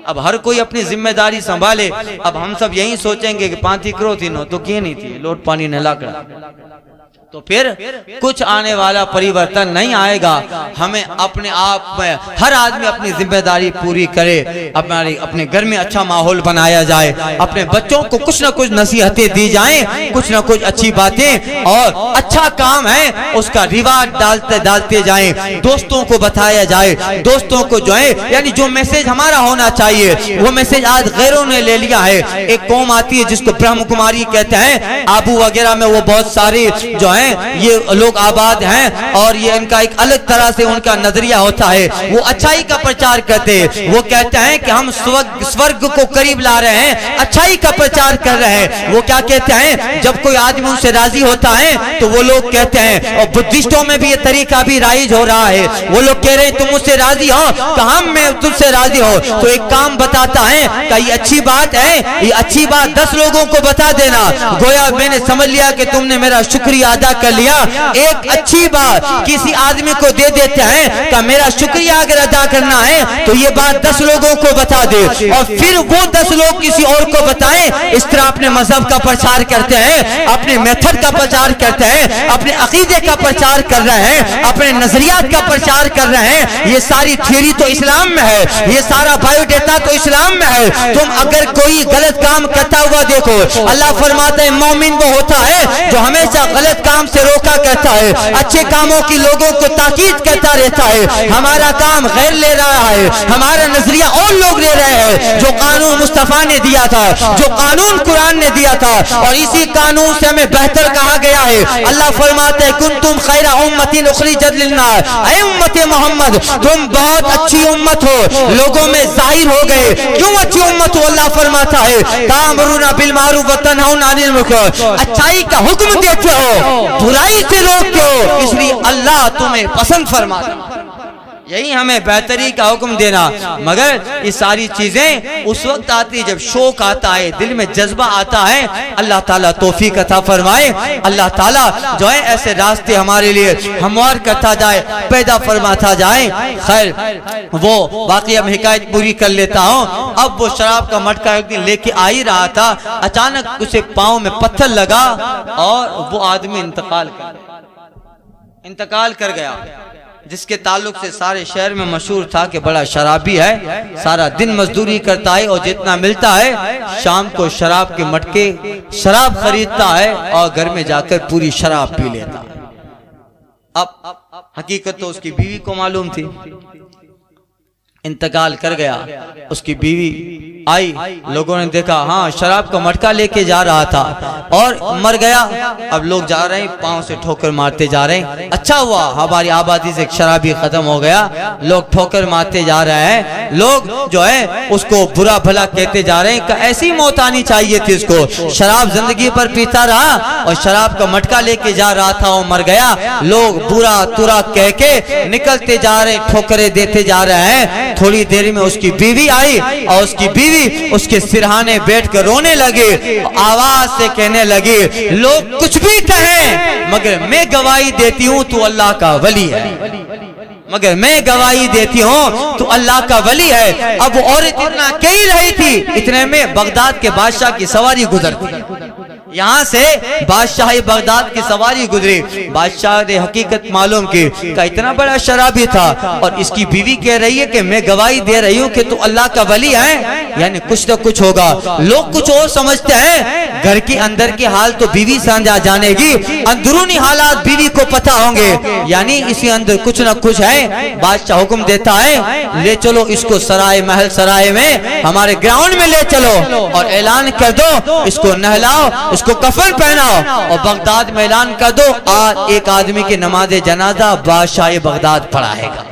اب ہر کوئی اپنی ذمہ داری سنبھالے۔ اب ہم سب یہی سوچیں گے کہ 5 کرو تھی نو تو کیے نہیں تھی، لوٹ پانی نہ لاکڑا، تو پھر کچھ آنے والا پریورتن نہیں آئے گا۔ ہمیں اپنے آپ میں ہر آدمی اپنی ذمہ داری پوری کرے، اپنے گھر میں اچھا ماحول بنایا جائے، اپنے بچوں کو کچھ نہ کچھ نصیحتیں دی جائیں، کچھ نہ کچھ اچھی باتیں اور اچھا کام ہے اس کا ریوارڈ ڈالتے جائیں، دوستوں کو بتایا جائے، دوستوں کو جو ہے یعنی جو میسج ہمارا ہونا چاہیے وہ میسج آج غیروں نے لے لیا ہے۔ ایک قوم آتی ہے جس کو برہم کماری کہتے ہیں، آبو وغیرہ میں وہ بہت ساری جو ہیں یہ لوگ آباد ہیں اور یہ ان کا ایک الگ طرح سے ان کا نظریہ ہوتا ہے، وہ اچھائی کا پرچار کرتے ہیں، وہ کہتے ہیں کہ ہم سورگ کو قریب لا رہے ہیں، اچھائی کا پرچار کر رہے ہیں۔ وہ کیا کہتے ہیں، جب کوئی آدمی ان سے راضی ہوتا ہے تو وہ لوگ کہتے ہیں، اور بدھسٹوں میں بھی یہ طریقہ بھی رائج ہو رہا ہے، وہ لوگ کہہ رہے ہیں تم مجھ سے راضی ہو تو ہم میں تم سے راضی ہو، تو ایک کام بتاتا ہے کہ یہ اچھی بات ہے، یہ اچھی بات 10 لوگوں کو بتا دینا، گویا میں نے سمجھ لیا کہ تم نے میرا شکریہ ادا کر لیا۔ ایک اچھی بات کسی آدمی کو دے دیتے ہیں کہ میرا شکریہ اگر ادا کرنا ہے تو یہ بات 10 لوگوں کو بتا دے، اور پھر وہ 10 لوگ کسی اور کو بتائیں۔ اس طرح اپنے مذہب کا پرچار کرتے ہیں، اپنے میتھڈ کا پرچار کرتے ہیں، اپنے عقیدے کا پرچار کر رہے ہیں، اپنے نظریات کا پرچار کر رہے ہیں۔ یہ ساری تھیوری تو اسلام میں ہے، یہ سارا بایو ڈیٹا تو اسلام میں ہے۔ تم اگر کوئی غلط کام کرتا ہوا دیکھو، اللہ فرماتا ہے مومن وہ ہوتا ہے جو ہمیشہ غلط کام سے روکا کرتا ہے، اچھے کاموں کی لوگوں کو تاکید کرتا رہتا ہے۔ ہمارا کام غیر لے رہا ہے، ہمارا نظریہ اور لوگ لے رہے ہیں، جو قانون مصطفیٰ نے دیا تھا، جو قانون قرآن نے دیا تھا، اور اسی قانون سے ہمیں بہتر کہا گیا ہے۔ اللہ فرماتا ہے کنتم خیر امۃ اخرجت للناس، اے امت محمد تم بہت اچھی امت ہو، لوگوں میں ظاہر ہو گئے۔ کیوں اچھی امت ہو؟ اللہ فرماتا ہے تامرون بالمعروف وتنہون عن المنکر، اچھائی کا حکم دیتے ہو، برائی سے روکتے ہو، اس لیے اللہ تمہیں پسند فرماتا ہے۔ یہی ہمیں بہتری کا حکم دینا، مگر یہ ساری چیزیں اس وقت آتی جب شوق آتا ہے، دل میں جذبہ آتا ہے۔ اللہ تعالیٰ توفیق عطا فرمائے، اللہ تعالیٰ جو ہے ایسے راستے ہمارے لیے ہموار کرتا جائے، پیدا فرماتا جائے۔ خیر وہ واقعہ میں حکایت پوری کر لیتا ہوں۔ اب وہ شراب کا مٹکا ایک دن لے کے آ ہی رہا تھا، اچانک اسے پاؤں میں پتھر لگا اور وہ آدمی انتقال کر گیا، جس کے تعلق سے سارے شہر میں مشہور تھا کہ بڑا شرابی ہے، سارا دن مزدوری کرتا ہے اور جتنا ملتا ہے شام کو شراب کے مٹکے شراب خریدتا ہے اور گھر میں جا کر پوری شراب پی لیتا ہے۔ اب حقیقت تو اس کی بیوی کو معلوم تھی، انتقال کر گیا، اس کی بیوی آئی، لوگوں نے دیکھا ہاں شراب کا مٹکا لے کے جا رہا تھا اور مر گیا۔ اب لوگ جا رہے ہیں پاؤں سے ٹھوکر مارتے جا رہے ہیں، اچھا ہوا ہماری آبادی سے شرابی ختم ہو گیا، لوگ ٹھوکر مارتے جا رہے ہیں، لوگ جو ہے اس کو برا بھلا کہتے جا رہے ہیں کہ ایسی موت آنی چاہیے تھی اس کو، شراب زندگی پر پیتا رہا اور شراب کا مٹکا لے کے جا رہا تھا اور مر گیا۔ لوگ برا ترا کہہ کے نکلتے جا رہے ہیں، ٹھوکرے دیتے جا رہے ہیں۔ تھوڑی دیر میں اس کی بیوی آئی اور اس کی بیوی اس کے سرہانے بیٹھ کر رونے لگے، آواز سے کہنے لگی لوگ کچھ بھی کہیں مگر میں گواہی دیتی ہوں تو اللہ کا ولی ہے، مگر میں گواہی دیتی ہوں تو اللہ کا ولی ہے۔ اب وہ عورت اتنا کہہ رہی تھی، اتنے میں بغداد کے بادشاہ کی سواری گزرتی، یہاں سے بادشاہ بغداد کی سواری گزری، بادشاہ نے حقیقت معلوم کی کہ اتنا بڑا شرابی تھا اور اس کی بیوی کہہ رہی ہے کہ میں گواہی دے رہی ہوں کہ تو اللہ کا ولی ہے، یعنی کچھ نہ کچھ ہوگا۔ لوگ کچھ اور سمجھتے ہیں، گھر کے اندر کے حال تو بیوی سمجھا جانے گی، اندرونی حالات بیوی کو پتہ ہوں گے، یعنی اسی اندر کچھ نہ کچھ ہے۔ بادشاہ حکم دیتا ہے لے چلو اس کو سرائے محل سرائے میں ہمارے گراؤنڈ میں لے چلو اور اعلان کر دو اس کو نہلاؤ، اس کو کفن پہناؤ، اور بغداد میں اعلان کر دو آج ایک آدمی کی نماز جنازہ بادشاہ بغداد پڑھائے گا۔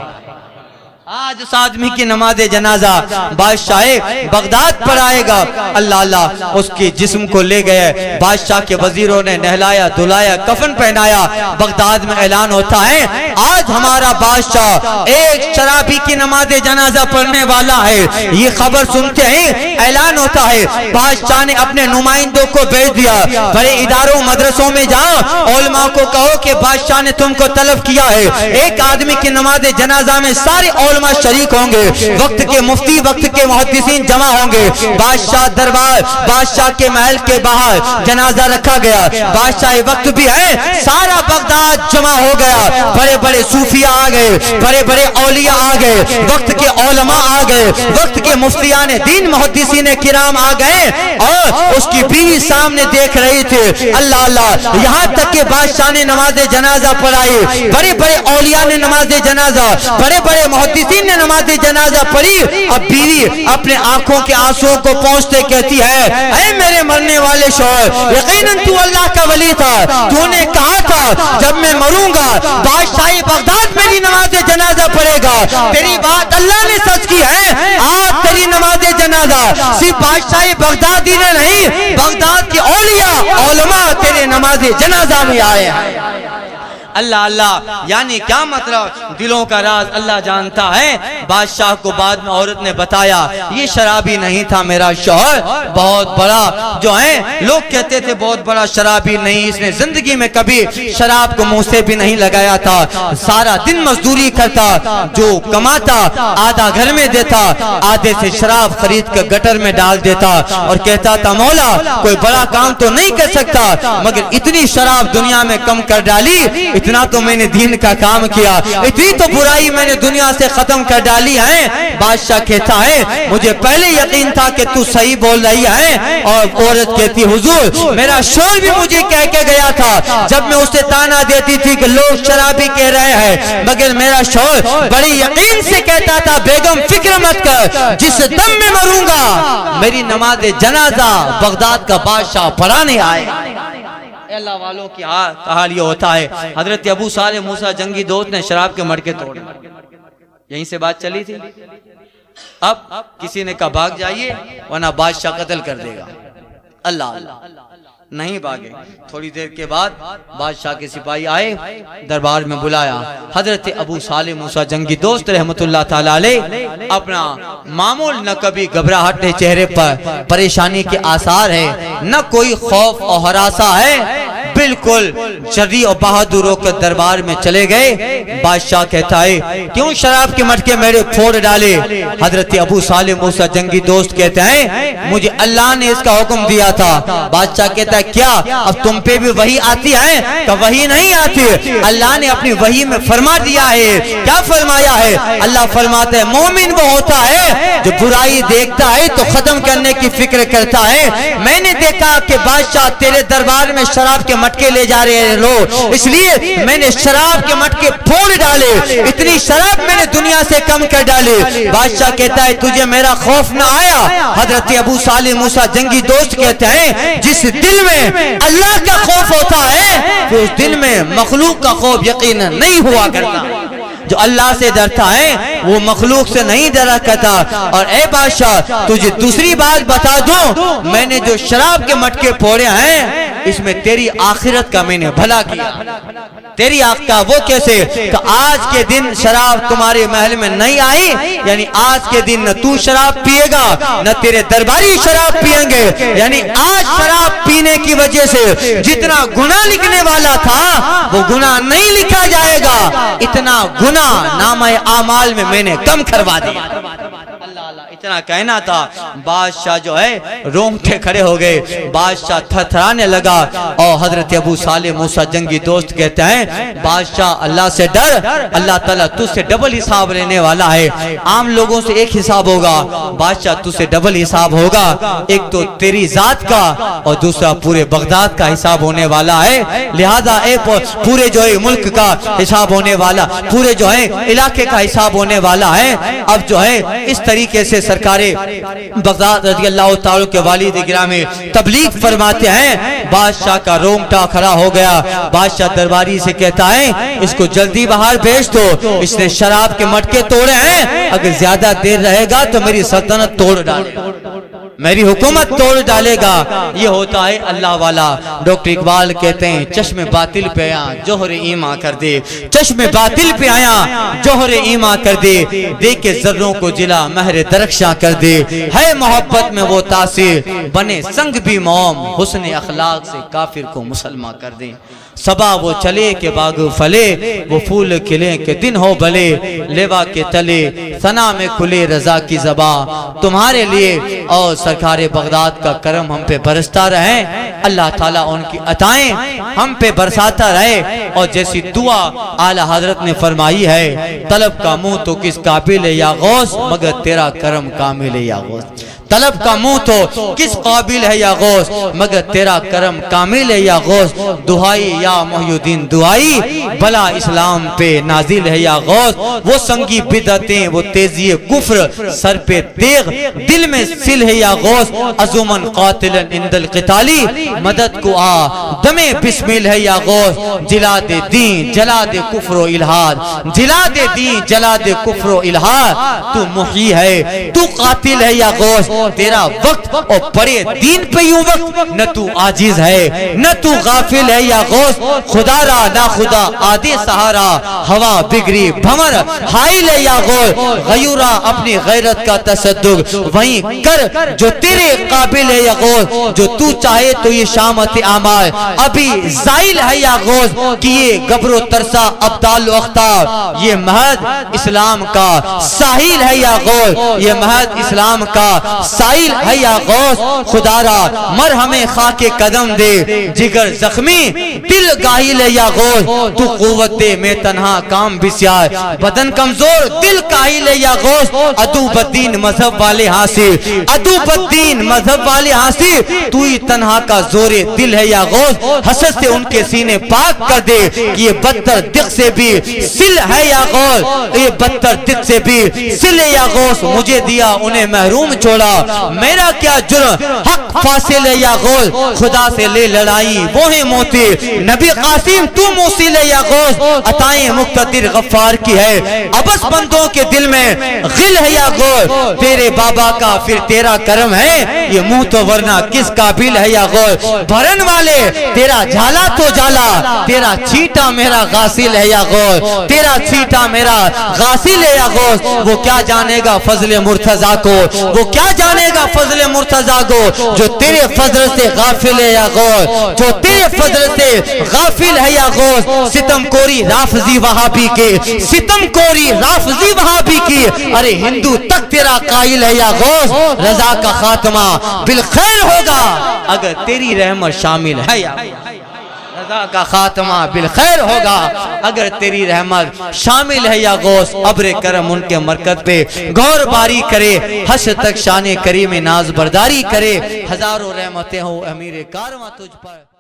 آج اس آدمی کی نماز جنازہ بادشاہ بغداد پڑھائے گا۔ اللہ اللہ، اس کے جسم کو لے گئے، بادشاہ کے وزیروں نے نہلایا دھلایا کفن پہنایا۔ بغداد میں اعلان ہوتا ہے آج ہمارا بادشاہ ایک شرابی کی نماز جنازہ پڑھنے والا ہے۔ یہ خبر سنتے ہی اعلان ہوتا ہے، بادشاہ نے اپنے نمائندوں کو بھیج دیا، بڑے اداروں مدرسوں میں جاؤ، علماء کو کہو کہ بادشاہ نے تم کو طلب کیا ہے، ایک آدمی کی نماز جنازہ میں سارے علماء شریک ہوں گے، وقت کے مفتی وقت کے محدثین جمع ہوں گے۔ بادشاہ دربار بادشاہ کے محل کے باہر جنازہ رکھا گیا، بادشاہ وقت بھی ہے، سارا بغداد جمع ہو گیا، بڑے بڑے صوفیاء آ گئے، بڑے بڑے اولیاء آ گئے، وقت کے علماء آ گئے، وقت کے مفتیان دین محدثین کرام آ گئے، اور اس کی بیوی سامنے دیکھ رہی تھی۔ اللہ اللہ، یہاں تک کہ بادشاہ نے نماز جنازہ پڑھائی، بڑے بڑے اولیاء نے نماز جنازہ، بڑے بڑے محدثین نے نماز جنازہ پڑھی، اب بیوی اپنے آنکھوں کے آنسوں کو پہنچتے کہتی ہے اے میرے مرنے والے شوہر، یقیناً تو اللہ کا ولی تھا، تو نے کہا تھا جب میں مروں گا بادشاہ بغداد میری نماز جنازہ پڑھے گا، تیری بات اللہ نے سچ کی ہے، آج تیری نماز جنازہ صرف بادشاہ بغداد ہی نے نہیں، بغداد کے اولیاء علماء تیرے نماز جنازہ میں آئے ہیں۔ اللہ اللہ، یعنی کیا مطلب؟ دلوں کا راز اللہ جانتا ہے۔ بادشاہ کو بعد میں عورت نے بتایا یہ شرابی نہیں تھا میرا شوہر، بہت بڑا جو ہے لوگ کہتے تھے بہت بڑا شرابی نہیں، اس نے زندگی میں کبھی شراب کو منہ سے بھی نہیں لگایا تھا، سارا دن مزدوری کرتا، جو کماتا آدھا گھر میں دیتا، آدھے سے شراب خرید کر گٹر میں ڈال دیتا، اور کہتا تھا مولا کوئی بڑا کام تو نہیں کر سکتا مگر اتنی شراب دنیا میں کم کر ڈالی، اتنا تو میں نے دین کا کام کیا، اتنی تو برائی میں نے دنیا سے ختم کر ڈالی ہے۔ بادشاہ کہتا ہے مجھے پہلے یقین تھا کہ تو صحیح بول رہی ہے، اور عورت کہتی حضور میرا شوہر بھی مجھے کہہ کے گیا تھا، جب میں اسے تانا دیتی تھی کہ لوگ شرابی کہہ رہے ہیں، مگر میرا شوہر بڑی یقین سے کہتا تھا بیگم فکر مت کر، جس دم میں مروں گا میری نماز جنازہ بغداد کا بادشاہ پڑھانے آئے۔ اللہ والوں کی حال یہ ہوتا ہے۔ حضرت ابو صالح موسیٰ جنگی دوست نے شراب کے مٹکے توڑے، یہیں سے بات چلی تھی۔ اب کسی نے کہا بھاگ جائیے ورنہ بادشاہ قتل کر دے گا۔ اللہ اللہ، نہیں بھاگے۔ تھوڑی دیر کے بعد بادشاہ کے سپاہی آئے، دربار میں بلایا۔ حضرت ابو صالح موسیٰ جنگی دوست رحمت اللہ تعالیٰ علیہ اپنا معمول نہ کبھی گھبراہٹ چہرے پر پریشانی کے آثار ہے، نہ کوئی خوف اور ہراساں ہے، بالکل جری اور بہادر ہو کر دربار میں چلے گئے۔ بادشاہ کہتا ہے کیوں شراب کے مٹکے میرے پھوڑ ڈالے؟ حضرت ابو صالح موسیٰ جنگی دوست کہتے ہیں مجھے اللہ نے اس کا حکم دیا تھا۔ بادشاہ کہتا ہے کیا اب تم پہ بھی وحی آتی ہے؟ کہ وحی نہیں آتی، اللہ نے اپنی وحی میں فرما دیا ہے۔ کیا فرمایا ہے؟ اللہ فرماتا ہے مومن وہ ہوتا ہے جو برائی دیکھتا ہے تو ختم کرنے کی فکر کرتا ہے۔ میں نے دیکھا کہ بادشاہ تیرے دربار میں شراب کے مٹکے لے جا رہے ہیں لوگ، اس لیے میں نے شراب کے مٹکے پھوڑ ڈالے، اتنی شراب میں نے دنیا سے کم کر ڈالی۔ بادشاہ کہتا ہے تجھے میرا خوف نہ آیا؟ حضرت ابو صالح موسیٰ جنگی دوست کہتے ہیں جس دل میں اللہ کا خوف ہوتا ہے تو اس دل میں مخلوق کا خوف یقیناً نہیں ہوا کرتا۔ جو اللہ سے ڈرتا ہے وہ مخلوق سے نہیں ڈرا کرتا۔ اور اے بادشاہ تجھے دوسری بات بتا دوں، میں نے جو شراب کے مٹکے پھوڑے ہیں اس میں تیری آخرت کا میں نے بھلا کیا۔ تیری آخرت وہ کیسے؟ کہ آج کے دن شراب تمہارے محل میں نہیں آئی، یعنی آج کے دن نہ تو شراب پیے گا نہ تیرے درباری شراب پیئیں گے، یعنی آج شراب پینے کی وجہ سے جتنا گناہ لکھنے والا تھا وہ گناہ نہیں لکھا جائے گا، اتنا گناہ نامہ اعمال میں نے کم کروا دیا۔ اللہ اللہ، اتنا کہنا تھا بادشاہ جو ہے رونگٹے کھڑے ہو گئے، بادشاہ تھرتھرانے لگا اور حضرت ابو صالح موسیٰ جنگی دوست کہتے ہیں بادشاہ اللہ سے ڈر، اللہ تعالیٰ تجھ سے ڈبل حساب لینے والا ہے، عام لوگوں سے ایک حساب ہوگا، بادشاہ تجھ سے ڈبل حساب ہوگا، ایک تو تیری ذات کا اور دوسرا پورے بغداد کا حساب ہونے والا ہے، لہذا پورے جو ہے ملک کا حساب ہونے والا، پورے جو ہے علاقے کا حساب ہونے والا ہے۔ اب جو ہے اس طریقے سے سرکار بغداد رضی اللہ تعالیٰ کے والد گرامی تبلیغ فرماتے ہیں، بادشاہ کا رونگٹا کھڑا ہو گیا، بادشاہ درباری سے کہتا ہے اس کو جلدی باہر بھیج دو، اس نے شراب کے مٹکے توڑے ہیں، اگر زیادہ دیر رہے گا تو میری سلطنت توڑ ڈالے گا، میری حکومت توڑ ڈالے گا۔ یہ ہوتا ہے اللہ والا۔ ڈاکٹر اقبال کہتے ہیں چشم باطل پہ آیا جوہر ایمان کر دے، چشم باطل پہ آیا جوہر ایمان کر دے، دیکھ کے ذروں کو جلا مہر درخشاں کر دے، ہے محبت میں وہ تاثیر بنے سنگ بھی موم، حسن اخلاق سے کافر کو مسلمان کر دے، صبا وہ چلے کہ باغ پھلے، وہ پھول کھلے کہ دن ہو بھلے، لیوا کے تلے ثنا میں کھلے رضا کی زباں تمہارے لیے، اور سرکار بغداد کا کرم ہم پہ برستا رہے، اللہ تعالیٰ ان کی عطائیں ہم پہ برساتا رہے، اور جیسی دعا اعلیٰ حضرت نے فرمائی ہے، طلب کا منہ تو کس قابل ہے یا غوث، مگر تیرا کرم کامل ہے یا غوث، طلب کا منہ تو کس قابل ہے یا غوث، مگر تیرا کرم کامل ہے یا غوث، دعائی یا محی الدین دعائی، بلا اسلام پہ نازل ہے یا غوث، وہ سنگی بدعتیں وہ تیزی کفر، سر پہ تیغ دل میں سل ہے یا غوث، عزومن قاتلا عند القتالی، مدد کو آ دم بسمل ہے یا غوث، جلا دے دین جلا دے کفر و الہاد، جلا دے دین جلا دے کفر و الہاد، تو محی ہے تو قاتل ہے یا غوث، تیرا وقت اور پڑے دین پہ یوں وقت، نہ تو عاجز ہے نہ تو غافل ہے یا غوث، خدا را نا خدا آدے سہارا، ہوا بگری بھمر حائل ہے یا غوث، غیورا اپنی غیرت کا تصدق وہیں کر جو تیرے قابل ہے یا غوث، جو تو چاہے تو یہ شامت اعمال ابھی زائل ہے یا غوث، کیے گبر و ترسا ابدال و اختار، یہ مہد اسلام کا ساحل ہے یا غوث، یہ مہد اسلام کا سائل ہے یا غوث، خدا را مرہمیں خاک قدم دے، جگر زخمی دل گاہل ہے یا غوث، تو قوت دے میں تنہا کام بسیار، بدن کمزور دل کاہل ہے یا غوث، عدو بدین مذہب والے حاصل، عدو بدین مذہب والے حاصل، تو ہی تنہا کا زور دل ہے یا غوث، حسد سے ان کے سینے پاک کر دے، یہ بدتر دق سے بھی سل ہے یا غوث، یہ بدتر دق سے بھی سل ہے یا غوث، مجھے دیا انہیں محروم چھوڑا، میرا کیا جرم حق فاصل ہے یا غوث، خدا سے لے لڑائی وہ ہے موتی، نبی قاسم تو موصل ہے یا غوث، عطائیں مقتدر غفار کی ہے، ابس بندوں کے دل میں غل ہے یا غوث، تیرے بابا کا پھر تیرا کرم ہے، یہ منہ تو ورنہ کس قابل ہے یا غوث، بھرن والے تیرا جھالا تو جالا، تیرا چھیٹا میرا غاسل ہے یا غوث، تیرا چھیٹا میرا غاسل ہے یا غوث، وہ کیا جانے گا فضل مرتضیٰ کو، وہ کیا جانے گا فضل مرتضیٰ کو، جو تیرے فضل سے غافل ہے یا غوث، جو تیرے فضل سے غافل ہے یا غوث، ستم کوری رافضی وہابی کے، ستم کوری رافضی وہابی کی، ارے ہندو تک تیرا قائل ہے یا غوث، رضا کا خاتمہ بالخیر ہوگا اگر تیری رحمت شامل ہے یا رضا کا خاتمہ بالخیر ہوگا اگر تیری رحمت شامل ہے یا غوث، ابر کرم ان کے مرکز پہ غور باری کرے، حشر تک شان کریم ناز برداری کرے، ہزاروں رحمتیں ہو امیر کارواں تجھ پر۔